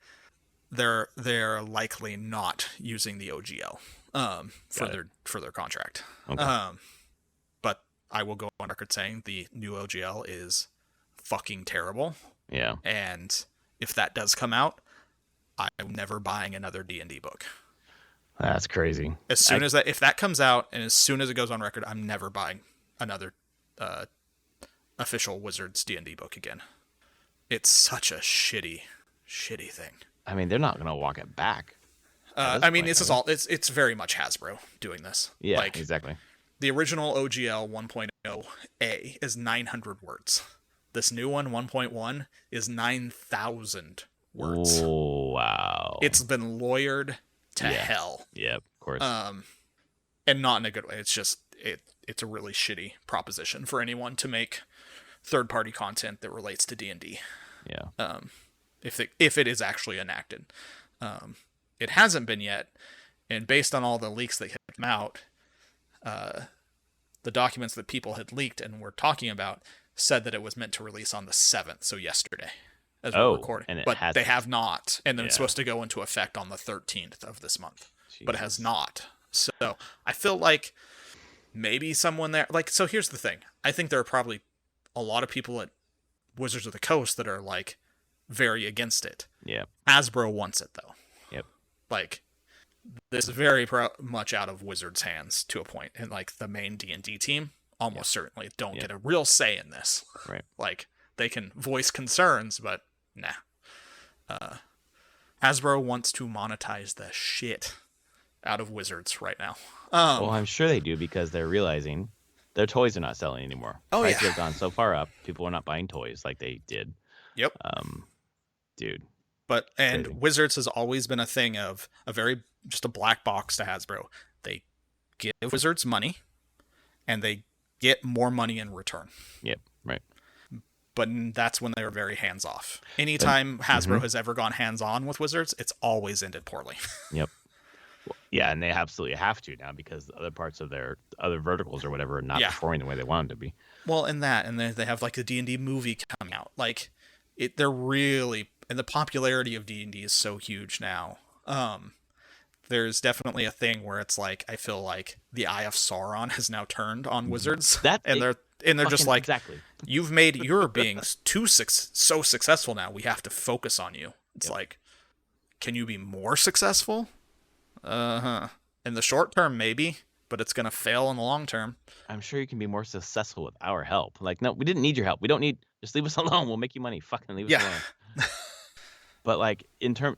they're likely not using the OGL for their contract. Okay. But I will go on record saying the new OGL is fucking terrible. Yeah. And if that does come out, I'm never buying another D&D book. That's crazy. As soon as if that comes out, and as soon as it goes on record, I'm never buying another official Wizards D&D book again. It's such a shitty thing. I mean, they're not gonna walk it back. I mean, this is all. It's very much Hasbro doing this. Yeah, like, exactly. The original OGL 1.0A is 900 words. This new one, 1.1, is 9,000 words. Oh, wow. It's been lawyered to hell. Yeah, of course. And not in a good way. It's just it's a really shitty proposition for anyone to make third-party content that relates to D&D. Yeah. If it is actually enacted. It hasn't been yet, and based on all the leaks that have come out, the documents that people had leaked and were talking about said that it was meant to release on the 7th, so yesterday, as we're recording. But they have not, and then it's supposed to go into effect on the 13th of this month. Jesus. But it has not. So I feel like maybe someone there, like, so here's the thing. I think there are probably a lot of people at Wizards of the Coast that are, like, very against it. Yeah. Hasbro wants it, though. Yep. Like, this is very much out of Wizards' hands to a point, and like the main D&D team almost certainly don't get a real say in this. Right. Like, they can voice concerns, but nah. Hasbro wants to monetize the shit out of Wizards right now. Well, I'm sure they do, because they're realizing their toys are not selling anymore. Prices have gone so far up, people are not buying toys like they did. Yep. Dude. And crazy. Wizards has always been a thing of just a black box to Hasbro. They give Wizards money, and they get more money in return. Yep, right. But that's when they were very hands-off. Anytime Hasbro has ever gone hands-on with Wizards, it's always ended poorly. Yep. Yeah, and they absolutely have to now, because other parts of their other verticals or whatever are not performing the way they want them to be. Well, and they have like the D&D movie coming out. Like, they're really... And the popularity of D&D is so huge now. There's definitely a thing where it's like, I feel like the Eye of Sauron has now turned on Wizards, and they're just like, exactly. You're being so successful now. We have to focus on you. It's like, can you be more successful? In the short term, maybe, but it's gonna fail in the long term. I'm sure you can be more successful with our help. Like, no, we didn't need your help. We don't need. Just leave us alone. We'll make you money. Fucking leave us alone. But like,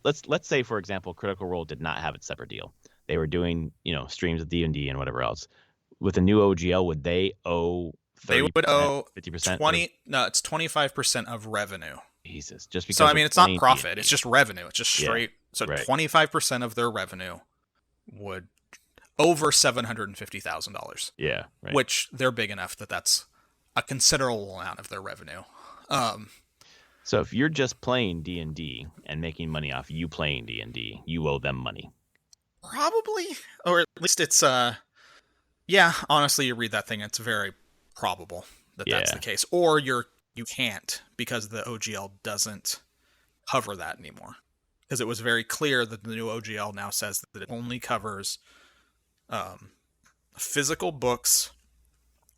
let's say, for example, Critical Role did not have its separate deal. They were doing, streams of D&D and whatever else. With the new OGL, would they owe 30%, they would owe 50%? It's 25% of revenue. Jesus, just because. So I mean, it's not profit; D&D. it's just revenue. It's just straight. So 25% of their revenue would over $750,000. Yeah, right. Which they're big enough that's a considerable amount of their revenue. So if you're just playing D&D and making money off you playing D&D, you owe them money. Probably, or at least it's honestly, you read that thing, it's very probable that that's the case. Or you can't, because the OGL doesn't cover that anymore. Because it was very clear that the new OGL now says that it only covers physical books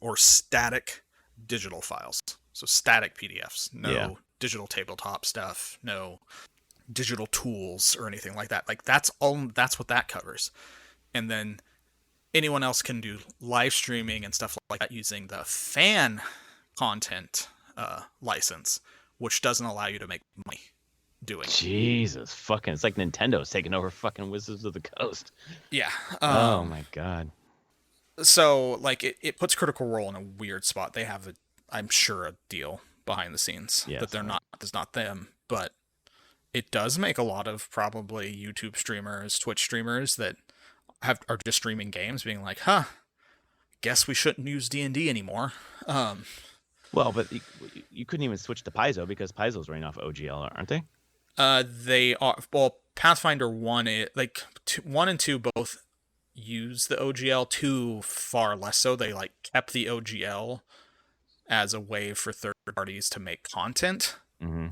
or static digital files. So static PDFs, no digital tabletop stuff, no digital tools or anything like that. Like, that's what that covers. And then anyone else can do live streaming and stuff like that using the fan content license, which doesn't allow you to make money doing. Jesus, fucking, it's like Nintendo's taking over fucking Wizards of the Coast. Yeah. Oh my god. So like, it puts Critical Role in a weird spot. They have I'm sure, a deal behind the scenes that it's not them, but it does make a lot of probably YouTube streamers, Twitch streamers that are just streaming games, being like, "Huh, guess we shouldn't use D&D anymore." Well, but you couldn't even switch to Paizo because Paizo's running off OGL, aren't they? They are, well, Pathfinder 1, 1 and 2 both use the OGL, 2 far less so. They like kept the OGL as a way for third parties to make content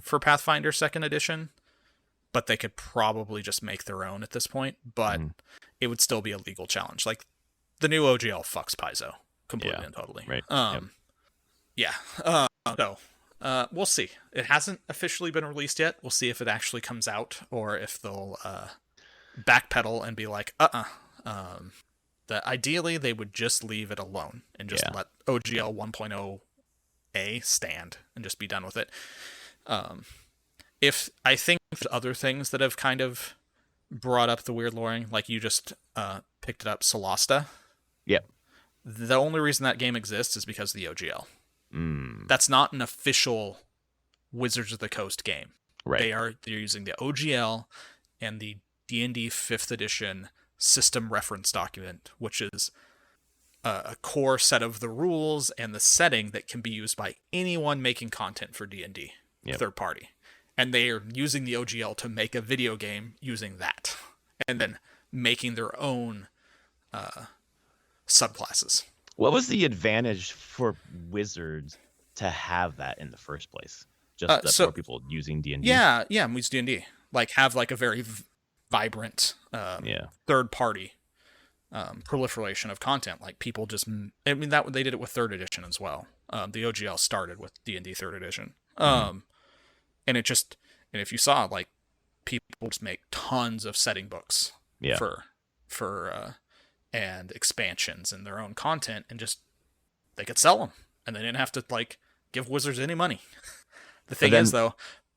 for Pathfinder 2nd edition, but they could probably just make their own at this point, but it would still be a legal challenge. Like, the new OGL fucks Paizo completely and totally. Right. Yeah. So, we'll see. It hasn't officially been released yet. We'll see if it actually comes out, or if they'll backpedal and be like, that ideally they would just leave it alone and just let OGL 1.0A stand and just be done with it. If I think other things that have kind of brought up the weird loring, like you just picked it up, Solasta. Yep. The only reason that game exists is because of the OGL. That's not an official Wizards of the Coast game. Right. They're using the OGL and the D&D 5th edition system reference document, which is a core set of the rules and the setting that can be used by anyone making content for D&D, third party. And they are using the OGL to make a video game using that, and then making their own subclasses. What was the advantage for Wizards to have that in the first place? Just more people using D&D? Yeah, we use D&D. Like, have like a very vibrant third party proliferation of content. Like, people just, I mean, that they did it with 3rd edition as well. The OGL started with D&D 3rd edition. And it just, and if you saw, like, people just make tons of setting books for and expansions and their own content, and just, they could sell them, and they didn't have to, like, give Wizards any money. The thing is, though,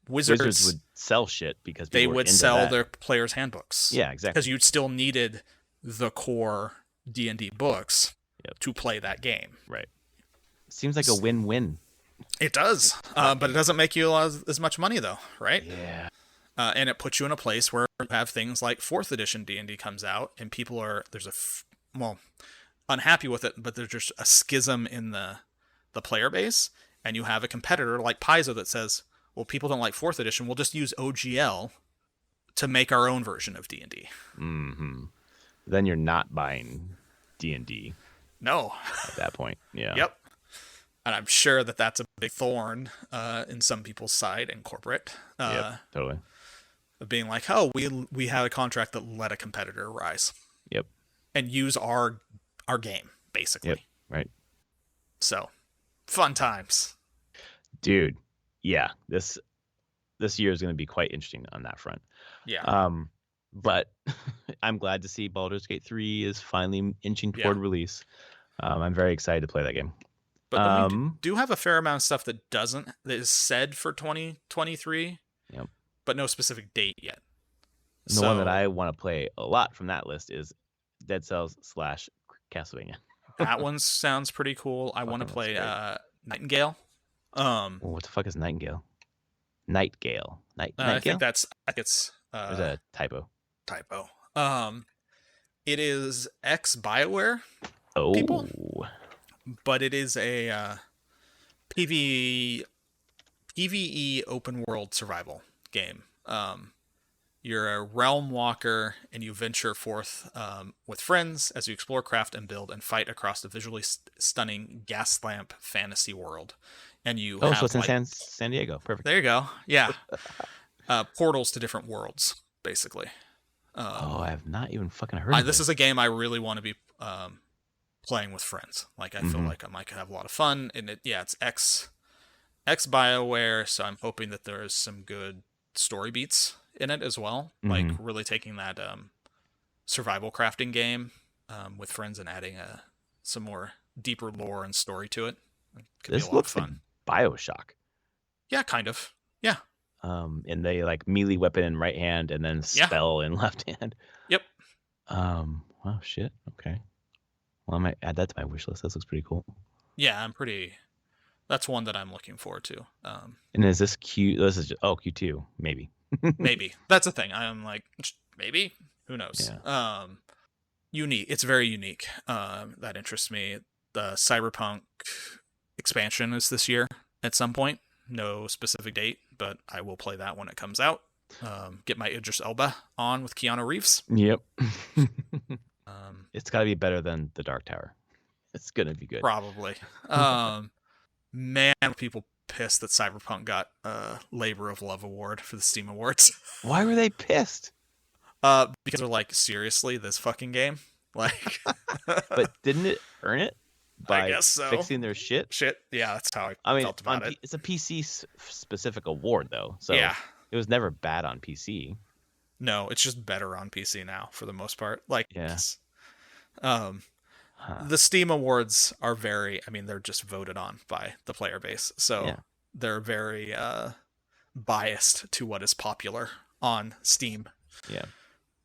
Wizards would sell shit because they would sell their players' handbooks. Yeah, exactly. Because you still needed the core D&D books to play that game. Right. Seems like a win-win. It does, but it doesn't make you as much money, though, right? Yeah. And it puts you in a place where you have things like 4th edition D&D comes out, and people are unhappy with it, but there's just a schism in the player base, and you have a competitor like Paizo that says, well, people don't like 4th edition, we'll just use OGL to make our own version of D&D. Then you're not buying D&D. No. At that point, yeah. Yep. And I'm sure that that's a big thorn in some people's side in corporate. Totally. Of being like, oh, we had a contract that let a competitor rise. Yep. And use our game, basically. Yep. Right. So, fun times. Dude, yeah. This year is going to be quite interesting on that front. Yeah. But I'm glad to see Baldur's Gate 3 is finally inching toward release. I'm very excited to play that game. But we do have a fair amount of stuff that is said for 2023, but no specific date yet. The one that I want to play a lot from that list is Dead Cells / Castlevania. That one sounds pretty cool. I want to play Nightingale. What the fuck is Nightingale? Nightgale. Nightgale? I think it's there's a typo. It is ex-BioWare people. But it is a PvE open world survival game. You're a realm walker, and you venture forth with friends as you explore, craft, and build, and fight across the visually stunning gaslamp fantasy world. And you so it's in San Diego. Perfect. There you go. Yeah. Portals to different worlds, basically. I have not even fucking heard of this. Is a game I really want to be playing with friends. Like, I feel like I might have a lot of fun. And it's ex-BioWare, so I'm hoping that there's some good story beats in it as well. Like, really taking that survival crafting game with friends and adding some more deeper lore and story to it. This looks like BioShock. Yeah, kind of. Yeah. And they like melee weapon in right hand and then spell in left hand. Yep. Oh shit. Okay. Well, I might add that to my wish list. This looks pretty cool. Yeah, that's one that I'm looking forward to. And is this Q? This is Q2, maybe. Maybe. That's the thing. I'm like, maybe. Who knows? Yeah. unique. It's very unique. That interests me. The Cyberpunk expansion is this year at some point. No specific date, but I will play that when it comes out. Get my Idris Elba on with Keanu Reeves. Yep. Um, It's got to be better than the Dark Tower. It's gonna be good. Probably. Man, people pissed that Cyberpunk got a Labor of Love award for the Steam Awards. Why were they pissed? Because they're like, seriously, this fucking game? Like, But didn't it earn it I by guess so. fixing their shit? Shit, yeah, that's how I mean, felt about it. it's a PC specific award though, so Yeah. it was never bad on PC. No, it's just better on PC now for the most part. Like, Yeah. um, Huh. the Steam Awards are very, I mean, they're just voted on by the player base. So Yeah. they're very biased to what is popular on Steam. Yeah.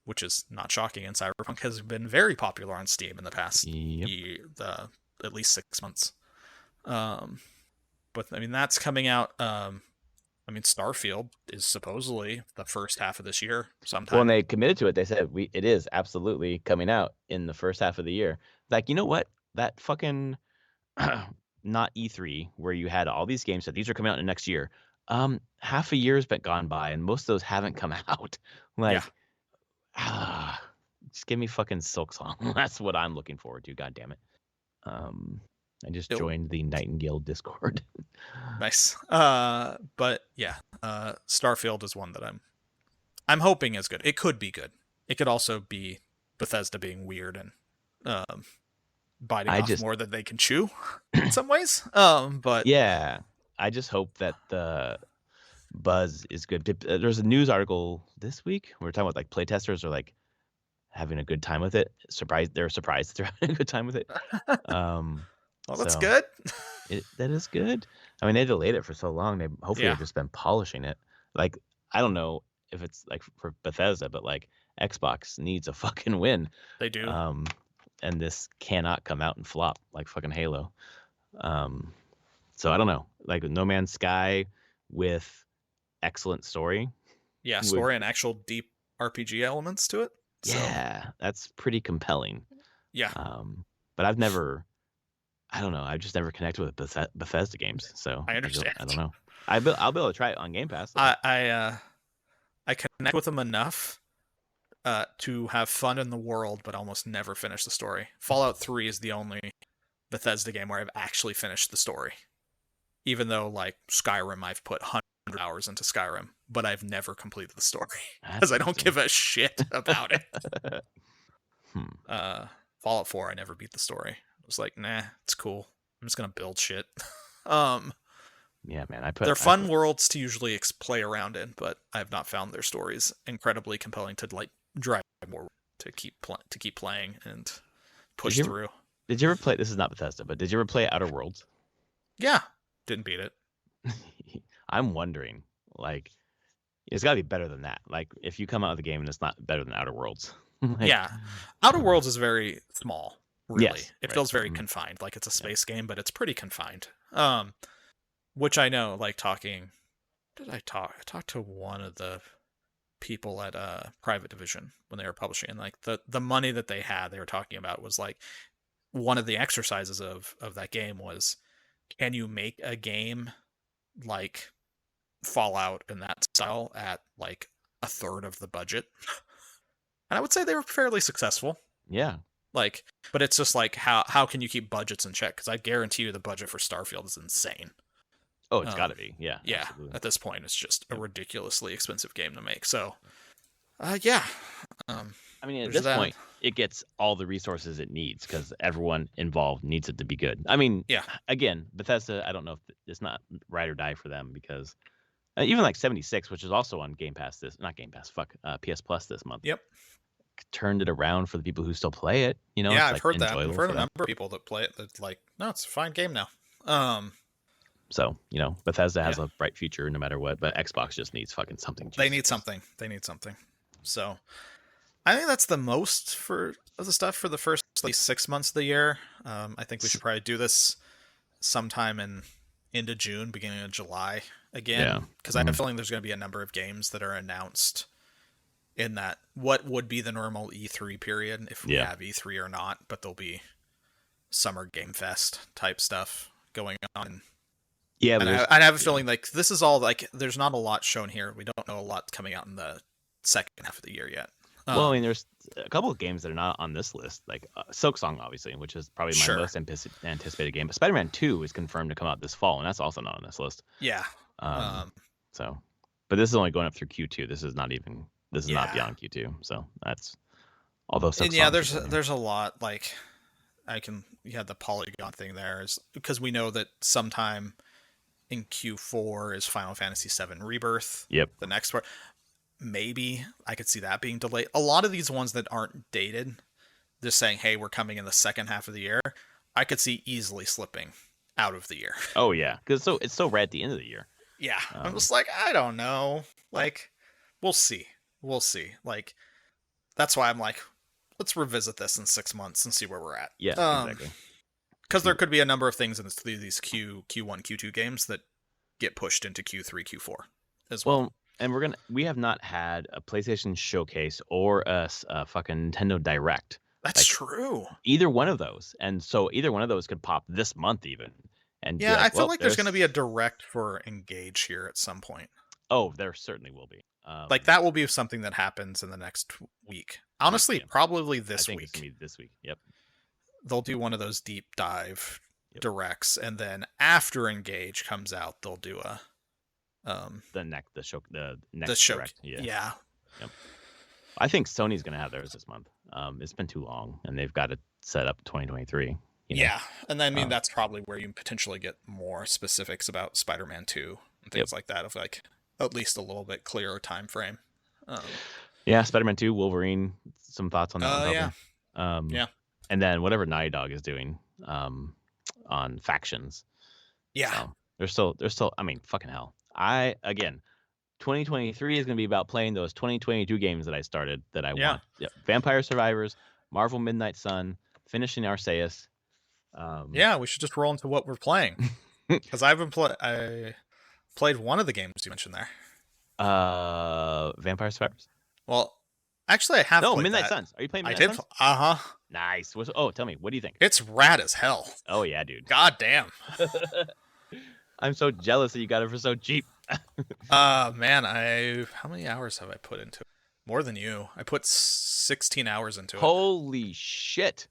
Which is not shocking. And Cyberpunk has been very popular on Steam in the past Yep. year, at least 6 months. But I mean, that's coming out. I mean, Starfield is supposedly the first half of this year sometime. Well, when they committed to it, they said it is absolutely coming out in the first half of the year. Like, you know what? That fucking not E3 where you had all these games that these are coming out in the next year. Half a year's been gone by, and most of those haven't come out. Like, just give me fucking Silksong. That's what I'm looking forward to. God damn it. I just joined the Nightingale Discord. Nice. But yeah, Starfield is one that I'm hoping is good. It could be good. It could also be Bethesda being weird and biting off more than they can chew in some ways. But yeah, I just hope that the buzz is good. There's a news article this week. We were talking about like playtesters are like having a good time with it. They're surprised that they're having a good time with it. Well, that's good. That is good. I mean, they delayed it for so long. They hopefully have just been polishing it. Like, I don't know if it's like for Bethesda, but like Xbox needs a fucking win. They do. And this cannot come out and flop like fucking Halo. So I don't know. Like No Man's Sky with excellent story. Yeah, story and actual deep RPG elements to it. So. Yeah, that's pretty compelling. Yeah. But I don't know. I've just never connected with Bethesda games, so I understand. I don't know. I'll be able to try it on Game Pass. I connect with them enough to have fun in the world, but almost never finish the story. Fallout 3 is the only Bethesda game where I've actually finished the story. Even though, like, Skyrim, I've put 100 hours into Skyrim, but I've never completed the story because I don't give a shit about it. Fallout 4, I never beat the story. I was like, nah, it's cool. I'm just gonna build shit. Yeah, man. They're fun worlds to usually play around in, but I have not found their stories incredibly compelling to like drive more to keep playing and push through. Did you ever play? This is not Bethesda, but did you ever play Outer Worlds? Yeah, didn't beat it. I'm wondering, like, it's got to be better than that. Like, if you come out of the game and it's not better than Outer Worlds. Like, yeah, Outer Worlds is very small. Really, yes, it feels very confined. Like it's a space game, but it's pretty confined. Which I know, like talking. Did I talk? I talked to one of the people at Private Division when they were publishing, and like the money that they had, they were talking about was like one of the exercises of that game was, can you make a game like Fallout in that style at like a third of the budget? And I would say they were fairly successful. Yeah. Like, but it's just like how can you keep budgets in check? Because I guarantee you the budget for Starfield is insane. Oh, it's got to be. Yeah. Yeah. Absolutely. At this point, it's just a ridiculously expensive game to make. So, yeah. I mean, at this point, it gets all the resources it needs because everyone involved needs it to be good. I mean, yeah. Again, Bethesda, I don't know if it's not ride or die for them because even like 76, which is also on Game Pass PS Plus this month. Yep. Turned it around for the people who still play it. You know, yeah, I've heard that. I've heard a number of people that play it that's like, no, it's a fine game now. So, you know, Bethesda has a bright future no matter what, but Xbox just needs fucking something. They need something. So, I think that's the most of the stuff for the first like 6 months of the year. I think we should probably do this sometime into June, beginning of July again, because I have a feeling there's going to be a number of games that are announced in that what would be the normal E3 period if we Yeah. have E3 or not, but there'll be Summer Game Fest type stuff going on. Yeah, but And there's I have a feeling like this is all like there's not a lot shown here. We don't know a lot coming out in the second half of the year yet. well, I mean, there's a couple of games that are not on this list, like Silksong, obviously, which is probably my Sure. most anticipated game. But Spider-Man 2 is confirmed to come out this fall, and that's also not on this list. Yeah. So, but this is only going up through Q2. This is not Yeah. beyond Q2. So that's although And Silksong yeah, is there's a lot like you had the Polygon thing there is because we know that sometime in Q4 is Final Fantasy VII Rebirth. Yep. The next part. Maybe I could see that being delayed. A lot of these ones that aren't dated, just saying, hey, we're coming in the second half of the year, I could see easily slipping out of the year. Oh yeah, because it's so right at the end of the year. Yeah. I'm just like, I don't know. Like, we'll see. We'll see. Like, that's why I'm like, let's revisit this in 6 months and see where we're at. Yeah, exactly. Because there could be a number of things in these Q1, Q2 games that get pushed into Q3, Q4 as well. Well, and we have not had a PlayStation Showcase or a fucking Nintendo Direct. That's true. Either one of those, and so either one of those could pop this month even. And yeah, I feel well, like there's going to be a Direct for Engage here at some point. Oh, there certainly will be. Like that will be something that happens in the next week. Honestly, probably this I think week. It's gonna be this week. Yep. They'll do one of those deep dive directs, and then after Engage comes out, they'll do a the next show. Direct. Yeah. Yep. I think Sony's gonna have theirs this month. It's been too long, and they've got to set up 2023. Yeah, and I mean that's probably where you potentially get more specifics about Spider-Man 2 and things like that, of like at least a little bit clearer time frame. Yeah, Spider-Man 2, Wolverine. Some thoughts on that? Yeah. And then whatever Naughty Dog is doing on factions. Yeah. So they're still. I mean, fucking hell. 2023 is going to be about playing those 2022 games that I started that I want. Yeah. Vampire Survivors, Marvel Midnight Sun, finishing Arceus. Yeah, we should just roll into what we're playing because I played one of the games you mentioned there. Vampire Survivors. Well, actually, I have. No, Midnight Suns. Are you playing Midnight Suns? Nice. Oh, tell me, what do you think? It's rad as hell. Oh yeah, dude. God damn. I'm so jealous that you got it for so cheap. Man, how many hours have I put into it? More than you. I put 16 hours into it. Holy shit.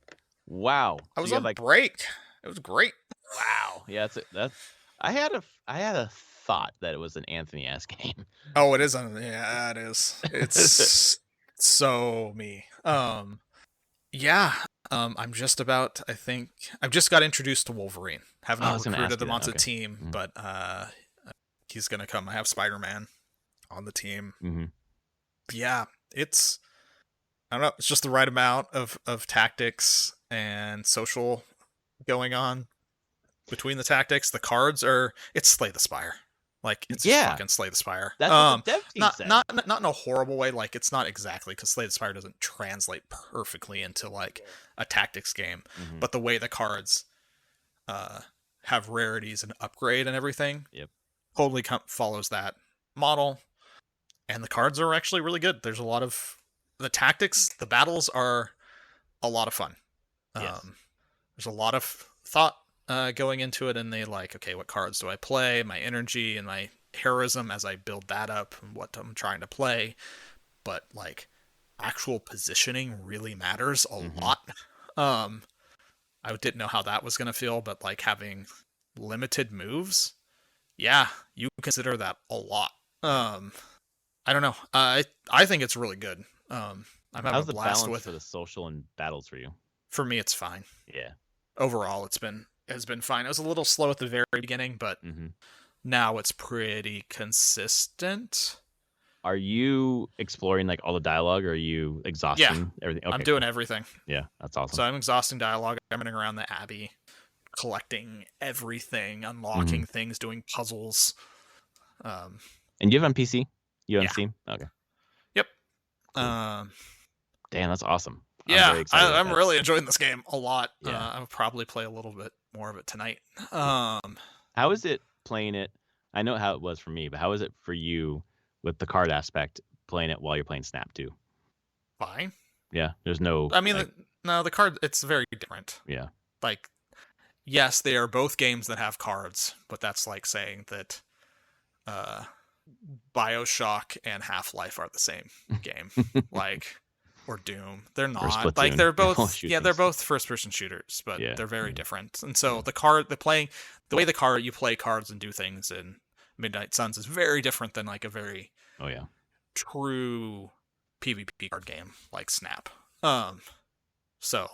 Wow. I was on break. It was great. Wow. Yeah, I had a thought that it was an Anthony-esque game. Oh, it is. Yeah, it is. It's so me. Yeah. I'm just about. I think I've just got introduced to Wolverine. Have not recruited him onto the team, but he's gonna come. I have Spider-Man on the team. Mm-hmm. Yeah, it's. I don't know. It's just the right amount of tactics and social going on between the tactics. The cards are. It's Slay the Spire. Like it's fucking Slay the Spire. That's what the dev team said. Not in a horrible way. Like it's not exactly because Slay the Spire doesn't translate perfectly into like a tactics game, but the way the cards have rarities and upgrade and everything, totally follows that model. And the cards are actually really good. There's a lot of the tactics. The battles are a lot of fun. There's a lot of thought going into it, and they like, okay, what cards do I play? My energy and my heroism as I build that up and what I'm trying to play. But like actual positioning really matters a lot. I didn't know how that was going to feel, but like having limited moves, yeah, you consider that a lot. I don't know. I think it's really good. I'm having How's a the blast balance with for the social and battles for you? For me, it's fine. Yeah. Overall, it's been fine. It was a little slow at the very beginning, but now it's pretty consistent. Are you exploring like all the dialogue, or are you exhausting everything? Okay, I'm doing everything. Yeah, that's awesome. So I'm exhausting dialogue. I'm running around the Abbey, collecting everything, unlocking things, doing puzzles. And you have it on PC? You have on Steam? Okay. Yep. Cool. Damn, that's awesome. I'm really enjoying this game a lot. Yeah. I'll probably play a little bit more of it tonight. How is it playing it? I know how it was for me, but how is it for you with the card aspect, playing it while you're playing Snap too. Fine. Yeah, there's no. I mean, Like, no, the card, it's very different. yeah. Like, yes, they are both games that have cards, but that's like saying that uh, Bioshock and Half-Life are the same game. Like, or Doom. They're Or not. Like, Splatoon. they're They all both, shoot yeah, they're things. both first-person shooters, but Yeah. they're very Yeah. different. And so Yeah. the way the card you play cards and do things in Midnight Suns is very different than like a very Oh yeah. true PvP card game like Snap. So,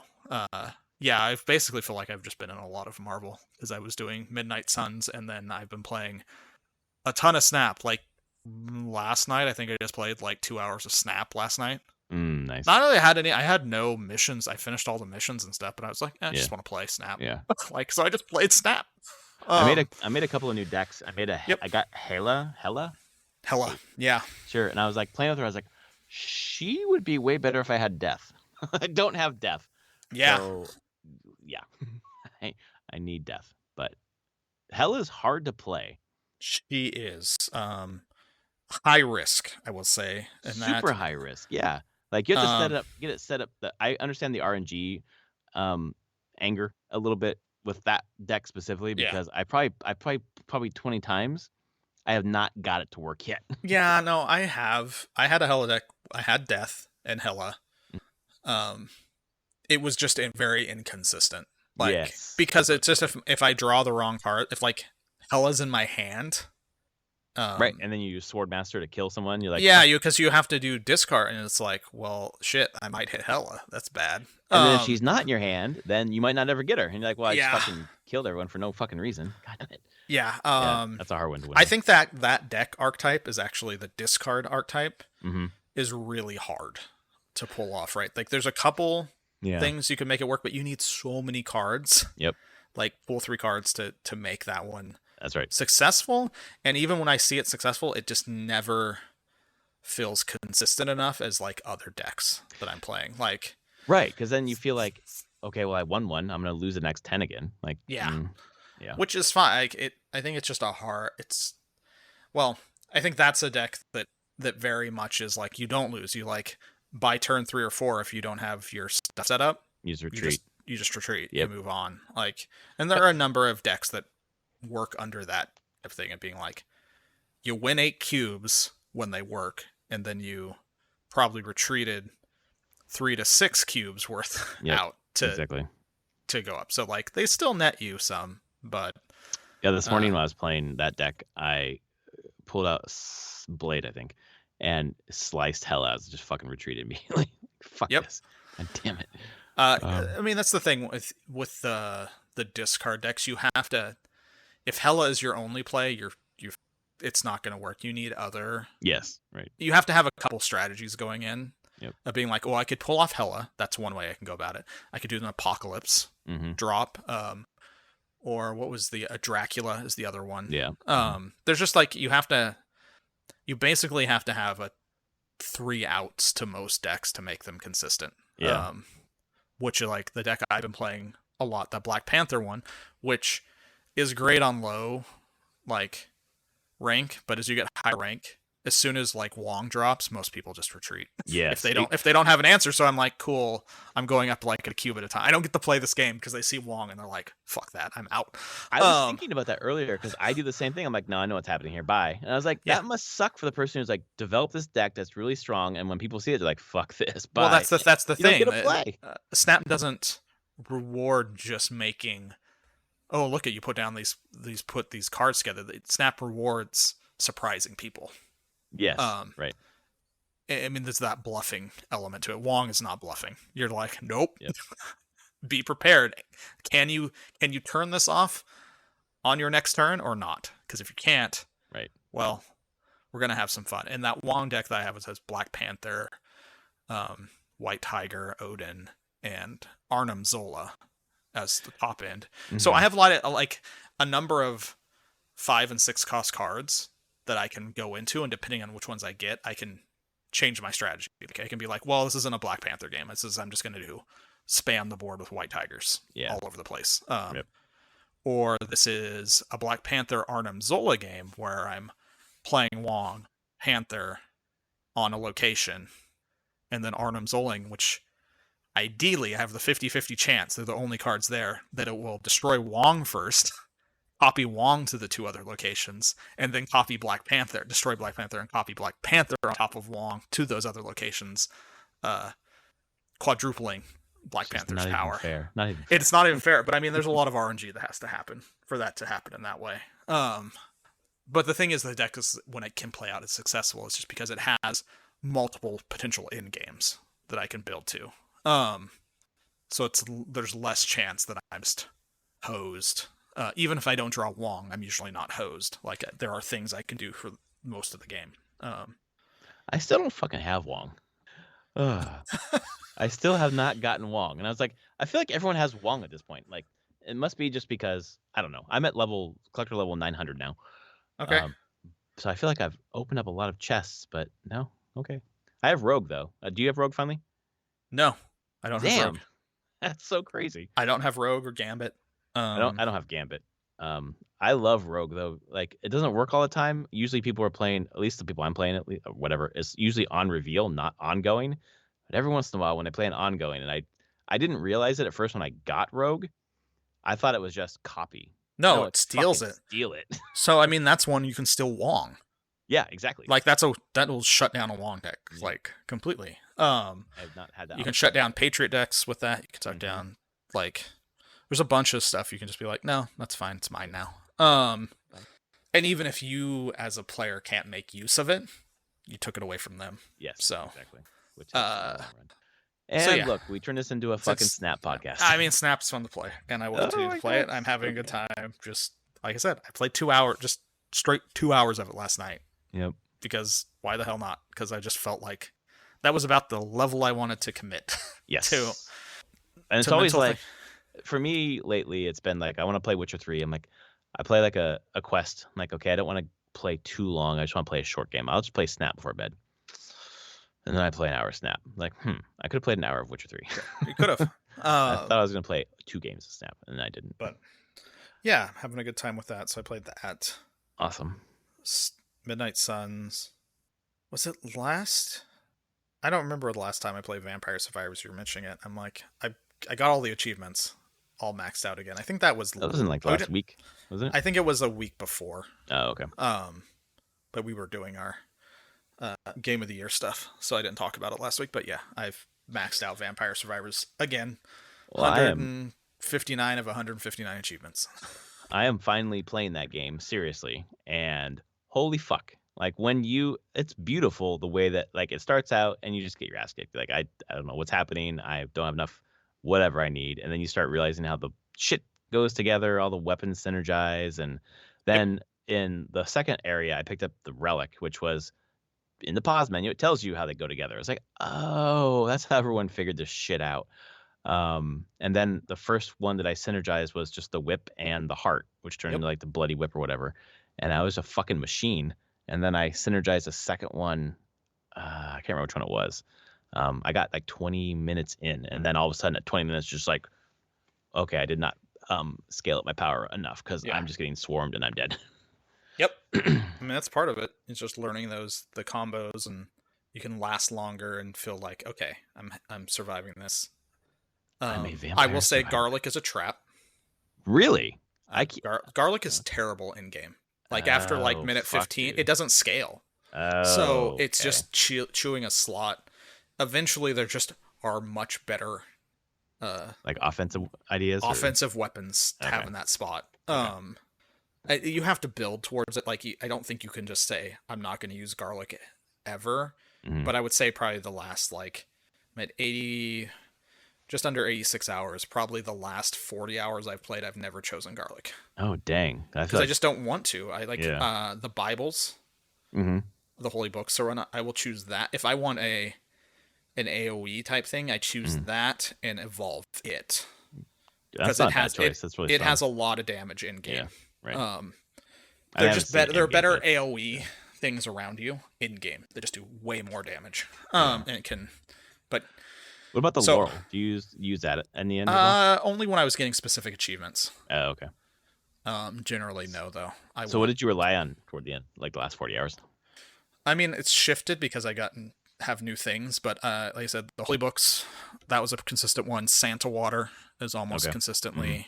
yeah, I basically feel like I've just been in a lot of Marvel because I was doing Midnight Suns and then I've been playing a ton of Snap. Like last night, I think I just played like 2 hours of Snap last night. Nice. Not really had any. I had no missions. I finished all the missions and stuff, but I was like, I just want to play Snap. Yeah. Like, so I just played Snap. I made a couple of new decks. Yep. I got Hela. Yeah. Sure. And I was like playing with her. I was like, she would be way better if I had Death. I don't have Death. Yeah. So, yeah. I need Death. But Hela's hard to play. She is. High risk, I will say. And super high risk. Yeah. Like you have to get it set up. I understand the RNG anger a little bit with that deck specifically because I probably 20 times I have not got it to work yet. Yeah, no, I had a Hela deck. I had Death and Hela. It was just very inconsistent. Like, yes. Because it's just if I draw the wrong card, if like Hela's in my hand. Right, and then you use Swordmaster to kill someone. You're like, yeah, because you have to do discard, and it's like, well, shit, I might hit Hela. That's bad. And then if she's not in your hand, then you might not ever get her. And you're like, well, I just fucking killed everyone for no fucking reason. God damn it. Yeah, that's a hard one to win. I think that deck archetype is actually the discard archetype. Is really hard to pull off, right? Like, there's a couple things you can make it work, but you need so many cards. Yep. Like, pull 3 cards to make that one. That's right. Successful. And even when I see it successful, it just never feels consistent enough as like other decks that I'm playing. Like, right, because then you feel like, okay, well, I won one. I'm gonna lose the next 10 again. Like, yeah, which is fine. Like, I think it's just a hard. I think that's a deck that very much is like you don't lose. You like by turn 3 or 4 if you don't have your stuff set up. You just retreat. You just retreat. Yep. You move on. Like, and there are a number of decks that work under that type of thing of being like, you win 8 cubes when they work, and then you probably retreated 3 to 6 cubes worth out to go up. So like they still net you some, but yeah. This morning when I was playing that deck, I pulled out Blade, I think, and sliced Hela. I just fucking retreated immediately. Fuck this. God damn it. I mean, that's the thing with the discard decks. You have to. If Hela is your only play, it's not going to work. You need other. Yes, right. You have to have a couple strategies going in. Yep. Of being like, well, I could pull off Hela. That's one way I can go about it. I could do an Apocalypse drop. Or what was a Dracula is the other one. Yeah. There's just like you basically have to have 3 outs to most decks to make them consistent. Yeah. Which are like the deck I've been playing a lot, the Black Panther one, which is great on low like rank, but as you get high rank, as soon as like Wong drops, most people just retreat. Yeah. If they don't have an answer, so I'm like, cool, I'm going up like a cube at a time. I don't get to play this game because they see Wong and they're like, fuck that, I'm out. I was thinking about that earlier because I do the same thing. I'm like, no, I know what's happening here. Bye. And I was like, that must suck for the person who's like developed this deck that's really strong, and when people see it, they're like, fuck this. Bye. Well, that's the thing. You don't get to play. Snap doesn't reward just making. Oh, look at you put down these cards together. Snap rewards surprising people. Yes. Right. I mean, there's that bluffing element to it. Wong is not bluffing. You're like, nope. Yep. Be prepared. Can you turn this off on your next turn or not? Because if you can't, right. Well, we're gonna have some fun. And that Wong deck that I have has Black Panther, White Tiger, Odin, and Arnim Zola as the top end. So I have a number of 5 and 6 cost cards that I can go into, and depending on which ones I get, I can change my strategy. Okay, I can be like, well, this isn't a Black Panther game. I'm just going to spam the board with White Tigers all over the place. Or this is a Black Panther Arnim Zola game where I'm playing Wong, Panther, on a location, and then Arnim Zoling, which ideally I have the 50-50 chance, they're the only cards there, that it will destroy Wong first, copy Wong to the 2 other locations, and then copy Black Panther, destroy Black Panther, and copy Black Panther on top of Wong to those other locations, quadrupling Black Panther's not power. Even fair. Not even fair. It's not even fair, but I mean, there's a lot of RNG that has to happen for that to happen in that way. But the thing is, the deck is, when it can play out as successful, it's just because it has multiple potential end games that I can build to. So there's less chance that I'm just hosed. Even if I don't draw Wong, I'm usually not hosed. Like, there are things I can do for most of the game. I still don't fucking have Wong. I still have not gotten Wong, and I was like, I feel like everyone has Wong at this point. Like, it must be just because, I don't know. I'm at collector level 900 now. Okay. So I feel like I've opened up a lot of chests, but no. Okay. I have Rogue though. Do you have Rogue finally? No, I don't have Rogue. That's so crazy. I don't have Rogue or Gambit. I don't have Gambit. I love Rogue though. Like, it doesn't work all the time. Usually people are playing, at least the people I'm playing, at least, or whatever, it's usually on reveal, not ongoing. But every once in a while when I play an ongoing, and I didn't realize it at first when I got Rogue, I thought it was just copy. No, it steals it. Steal it. So I mean, that's one you can still Wong. Yeah, exactly. Like, that will shut down a Wong deck, like, completely. I have not had that. You can shut down Patriot decks with that. You can shut down, like, there's a bunch of stuff you can just be like, no, that's fine, it's mine now. And even if you as a player can't make use of it, you took it away from them. Yes. So exactly. Which is look, we turn this into a fucking Snap podcast. I mean, Snap's fun to play, and I will continue to play it. I'm having a good time. Just like I said, I played 2 hours, just straight 2 hours of it last night. Yep. Because why the hell not? Because I just felt like that was about the level I wanted to commit. Yes. To. And it's always like, for me lately, it's been like, I want to play Witcher 3. I'm like, I play like a quest. I'm like, okay, I don't want to play too long. I just want to play a short game. I'll just play Snap before bed. And then I play an hour of Snap. I'm like, I could have played an hour of Witcher 3. You could have. I thought I was going to play 2 games of Snap, and I didn't. But yeah, having a good time with that. So I played that. Awesome. Midnight Suns. Was it last? I don't remember the last time I played Vampire Survivors. You were mentioning it. I'm like, I got all the achievements all maxed out again. I think that wasn't like last week, was it? I think it was a week before. Oh, okay. But we were doing our Game of the Year stuff, so I didn't talk about it last week. But yeah, I've maxed out Vampire Survivors again. Well, 159 of 159 achievements. I am finally playing that game seriously, and holy fuck. Like, it's beautiful the way that, like, it starts out and you just get your ass kicked. Like, I don't know what's happening. I don't have enough whatever I need. And then you start realizing how the shit goes together, all the weapons synergize. And then in the second area, I picked up the Relic, which was in the pause menu. It tells you how they go together. It's like, oh, that's how everyone figured this shit out. And then the first one that I synergized was just the whip and the heart, which turned into like the bloody whip or whatever. And I was a fucking machine. And then I synergized a second one. I can't remember which one it was. I got like 20 minutes in, and then all of a sudden at 20 minutes, just like, okay, I did not scale up my power enough because I'm just getting swarmed and I'm dead. Yep. I mean, that's part of it. It's just learning the combos, and you can last longer and feel like, okay, I'm surviving this. I will say garlic is a trap. Really? Garlic is terrible in game. Like, after like minute 15, it doesn't scale. So it's just chewing a slot. Eventually, there just are much better like offensive ideas, offensive weapons to have in that spot. You have to build towards it. Like, I don't think you can just say, I'm not going to use garlic ever. But I would say probably the last, like, at 80, just under 86 hours, probably the last 40 hours I've played, I've never chosen garlic. Oh, dang. Because I just don't want to. I like the Bibles, the holy books. So I will choose that. If I want an AoE type thing, I choose that and evolve it. That's not a bad choice. That's really it has a lot of damage in game. Yeah, right. They're just better. There are better AoE things around you in game. They just do way more damage. And it can, but. What about the laurel? Do you use that in the end? Only when I was getting specific achievements. Oh, okay. Generally, no, though. What did you rely on toward the end, like the last 40 hours? I mean, it's shifted because have new things, but like I said, the holy books, that was a consistent one. Santa water is almost Okay. Hmm. consistently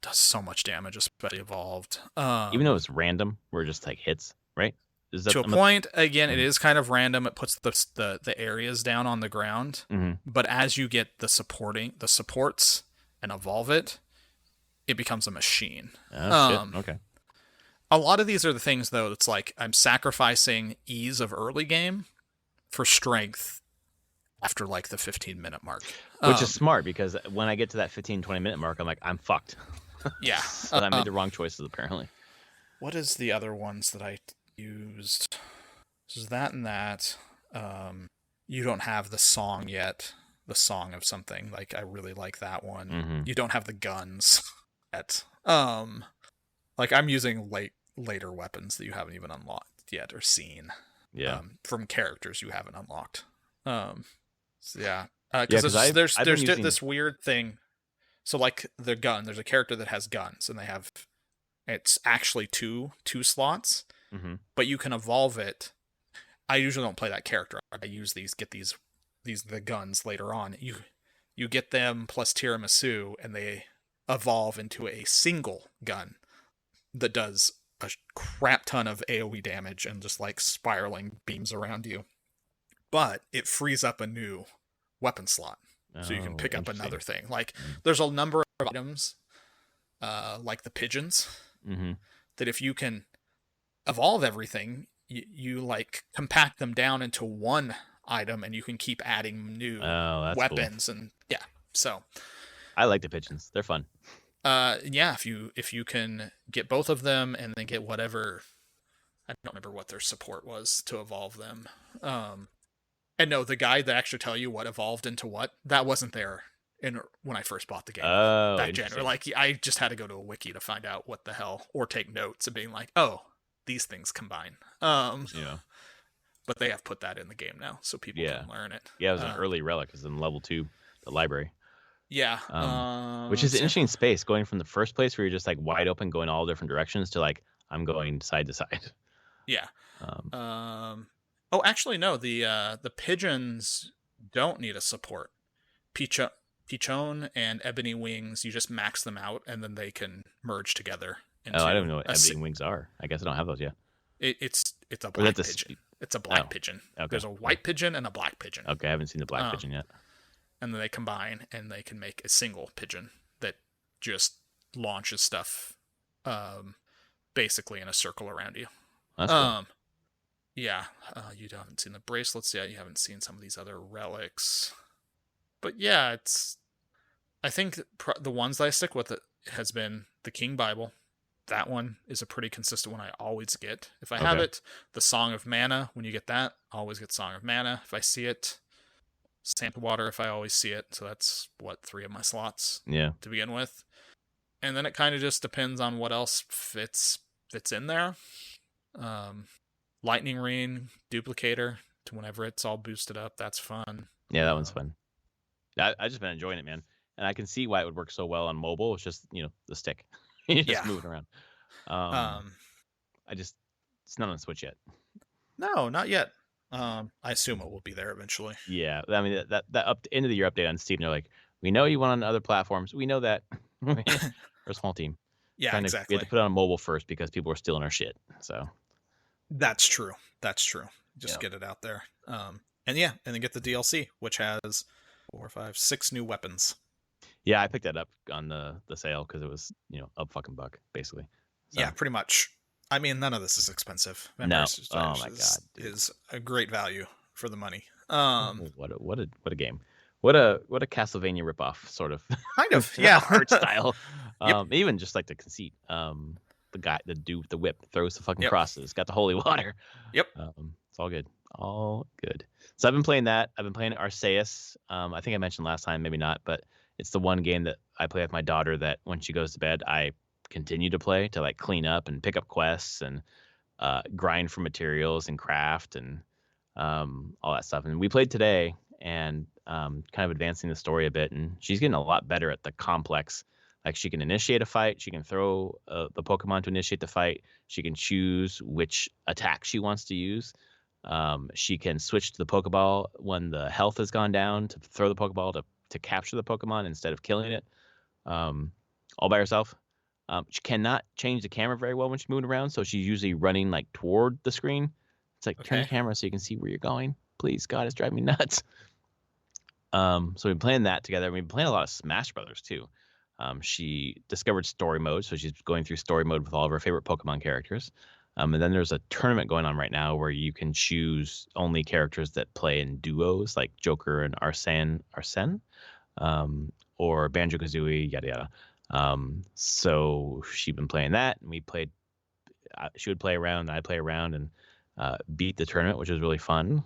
does so much damage, especially evolved. Even though it's random, where it just like hits, right? Is that To a I'm not, point, again, it mhm. is kind of random. It puts the areas down on the ground, Mhm. but as you get the supports and evolve it, it becomes a machine. Oh shit. Um, Okay. a lot of these are the things though. It's like I'm sacrificing ease of early game for strength after like the 15-minute mark. Which is smart because when I get to that 15, 20-minute mark, I'm like, I'm fucked. Yeah. So I made the wrong choices apparently. What is the other ones that I used? This is that and that. You don't have the song yet. The song of something. Like I really like that one. Hmm. You don't have the guns yet. Like I'm using later weapons that you haven't even unlocked yet or seen. Yeah. From characters you haven't unlocked. So yeah. Yeah, Because because I've been there's using. this weird thing. So like the gun, there's a character that has guns, and it's actually two slots, Hmm. but you can evolve it. I usually don't play that character. I use get these the guns later on. You get them plus tiramisu, and they evolve into a single gun that does a crap ton of AoE damage and just like spiraling beams around you. But it frees up a new weapon slot, so you can Oh, pick up another interesting. thing. Like there's a number of items, like the pigeons, Mm-hmm. that if you can evolve everything, you like compact them down into one item, and you can keep adding new Oh, that's cool. weapons and yeah. So I like the pigeons. They're fun. yeah, if you can get both of them and then get whatever, I don't remember what their support was to evolve them. Um, and no, the guide that actually tell you what evolved into what, that wasn't there in when I first bought the game Oh, back January. interesting. Like I just had to go to a wiki to find out what the hell, or take notes and being like, oh, these things combine. Yeah. But they have put that in the game now, so people Yeah. can learn it. Yeah, it was an early relic. It's in level 2, the library. Yeah. Which is an Sample. interesting space, going from the first place where you're just like wide open, going all different directions, to like I'm going side to side. Yeah. Um, Oh, actually, no. The pigeons don't need a support. Picho- Pichon and Ebony Wings, you just max them out, and then they can merge together oh, I don't into know what ebony wings are. I guess I don't have those yet. It's a Or that's black pigeon. It's a black oh, pigeon. okay. There's a Yeah. white pigeon and a black pigeon. Okay, I haven't seen the black Um, pigeon yet. and then they combine, and they can make a single pigeon that just launches stuff, um, basically in a circle around you. That's cool. Um, yeah, you haven't seen the bracelets yet. You haven't seen some of these other relics, but yeah, it's. I think the ones that I stick with it has been the King Bible. That one is a pretty consistent one I always get. If I have Okay. it, the Song of Mana, when you get that, I always get Song of Mana. If I see it, Santa Water, if I always see it. So that's what, 3 of my slots Yeah. to begin with. And then it kind of just depends on what else fits in there. Lightning Ring, Duplicator, to whenever it's all boosted up. That's fun. Yeah, that one's fun. I just been enjoying it, man. And I can see why it would work so well on mobile. It's just, the stick. You're just Yeah. moving around. It's not on Switch yet. No, not yet. I assume it will be there eventually. Yeah, I mean that end of the year update on Steam, they're like, we know you want on other platforms. We know that. We're a small team. Yeah, We had exactly. to put it on mobile first because people were stealing our shit. So That's true. That's true. Just yeah, get it out there. And yeah, and then get the DLC, which has 4, 5, 6 new weapons. yeah, I picked that up on the sale because it was up fucking buck basically. So, Yeah, pretty much. I mean, none of this is expensive. no, Vampire oh my god, dude. is a great value for the money. What a game. What a Castlevania ripoff, sort of. Kind of, yeah. Art style. Yep. Even just like the conceit. The guy, the dude with the whip, throws the fucking Yep. crosses, got the holy water. Yep. It's all good. All good. So I've been playing that. I've been playing Arceus. I think I mentioned last time, maybe not, but it's the one game that I play with my daughter that when she goes to bed, I continue to play to like clean up and pick up quests and grind for materials and craft and all that stuff. And we played today and kind of advancing the story a bit. And she's getting a lot better at the complex. Like she can initiate a fight. She can throw the Pokemon to initiate the fight. She can choose which attack she wants to use. She can switch to the Pokeball when the health has gone down to throw the Pokeball to capture the Pokemon instead of killing it, all by herself. She cannot change the camera very well when she's moving around, so she's usually running like toward the screen. It's like, turn the Okay. camera so you can see where you're going. Please, God, it's driving me nuts. So we've been playing that together. We've been playing a lot of Smash Brothers too. She discovered story mode, so she's going through story mode with all of her favorite Pokemon characters. And then there's a tournament going on right now where you can choose only characters that play in duos, like Joker and Arsene, or Banjo-Kazooie, yada yada. So she'd been playing that, and we played. She would play around, and I'd play around, and beat the tournament, which was really fun.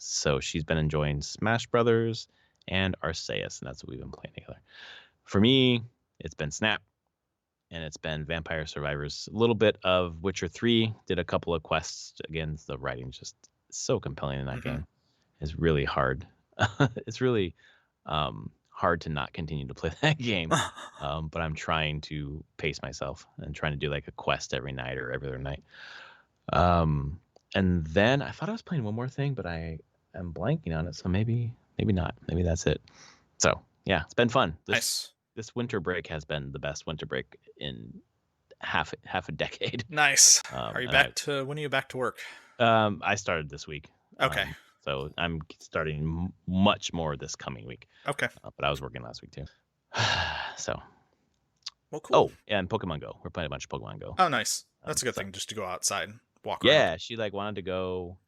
So she's been enjoying Smash Brothers and Arceus, and that's what we've been playing together. For me, it's been Snap, and it's been Vampire Survivors. A little bit of Witcher 3. Did a couple of quests. Again, the writing's just so compelling in that game. It's really hard. It's really hard to not continue to play that game. But I'm trying to pace myself and trying to do like a quest every night or every other night. And then I thought I was playing one more thing, but I am blanking on it. So maybe not. Maybe that's it. So yeah, it's been fun. Nice. This winter break has been the best winter break in half a decade. Nice. Are you back to when are you back to work? I started this week. Okay. So I'm starting much more this coming week. Okay. But I was working last week too. So. Well, cool. Oh, yeah, and Pokemon Go. We're playing a bunch of Pokemon Go. Oh, nice. That's a good thing, just to go outside and walk around. Yeah, she like wanted to go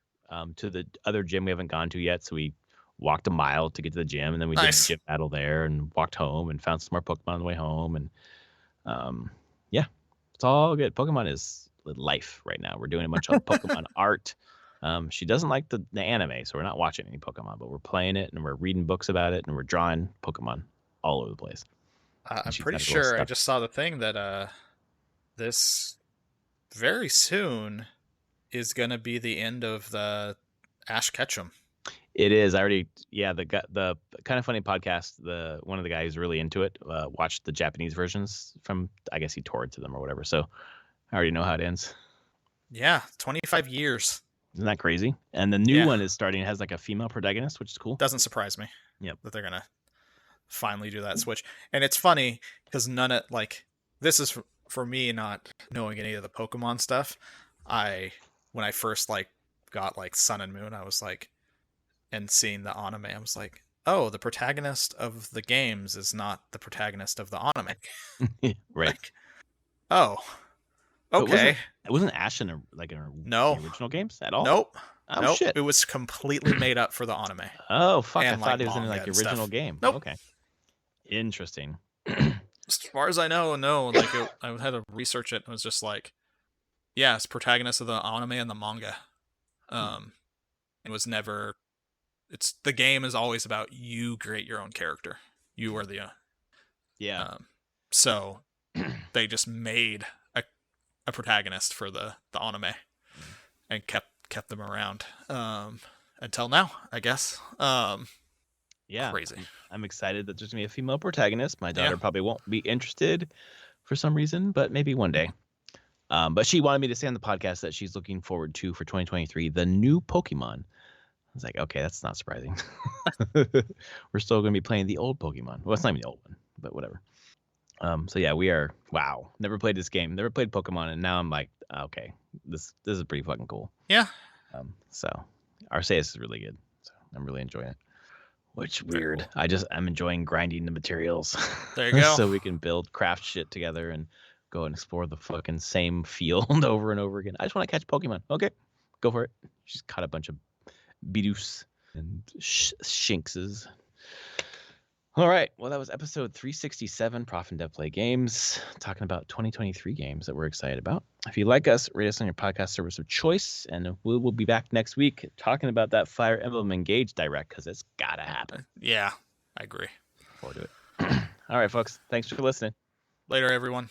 to the other gym we haven't gone to yet, so we walked a mile to get to the gym, and then we did the gym battle there, and walked home, and found some more Pokemon on the way home, and yeah, it's all good. Pokemon is life right now. We're doing a bunch of Pokemon art. She doesn't like the anime, so we're not watching any Pokemon, but we're playing it, and we're reading books about it, and we're drawing Pokemon all over the place. I'm pretty sure I just saw the thing that this very soon is going to be the end of the Ash Ketchum. It is. I already, the Kind of Funny podcast, one of the guys really into it, watched the Japanese versions from, I guess he toured to them or whatever. So I already know how it ends. Yeah, 25 years. Isn't that crazy? And the new one is starting. It has like a female protagonist, which is cool. Doesn't surprise me. Yep. That they're going to finally do that switch. And it's funny because this is for me not knowing any of the Pokemon stuff. When I first got Sun and Moon, I was like, and seeing the anime, I was like, oh, the protagonist of the games is not the protagonist of the anime. Right. Oh, okay. It wasn't Ash in the original games at all? Nope. Oh, nope. Shit. It was completely made up for the anime. Oh, fuck. I thought it was in the original game. Nope. Okay. Interesting. As far as I know, no. I had to research it. And it was just yeah, it's protagonist of the anime and the manga. It was never. The game is always about you create your own character. You are the. So they just made a protagonist for the anime, and kept them around until now, I guess. Yeah, crazy. I'm excited that there's gonna be a female protagonist. My daughter probably won't be interested for some reason, but maybe one day. But she wanted me to say on the podcast that she's looking forward to for 2023 the new Pokemon. I was like, okay, that's not surprising. We're still going to be playing the old Pokemon. Well, it's not even the old one, but whatever. So yeah, we are. Wow, never played this game, never played Pokemon, and now I'm like, okay, this is pretty fucking cool. Yeah. So Arceus is really good. So I'm really enjoying it. Which weird. Cool. I'm enjoying grinding the materials. There you go. So we can craft shit together and go and explore the fucking same field over and over again. I just want to catch Pokemon. Okay, go for it. She's caught a bunch of Bidoof and Shinxes. All right. Well, that was episode 367, Prof and Dev Play Games, talking about 2023 games that we're excited about. If you like us, rate us on your podcast service of choice, and we will be back next week talking about that Fire Emblem Engage Direct, because it's got to happen. Yeah, I agree. Look forward to it. All right, folks. Thanks for listening. Later, everyone.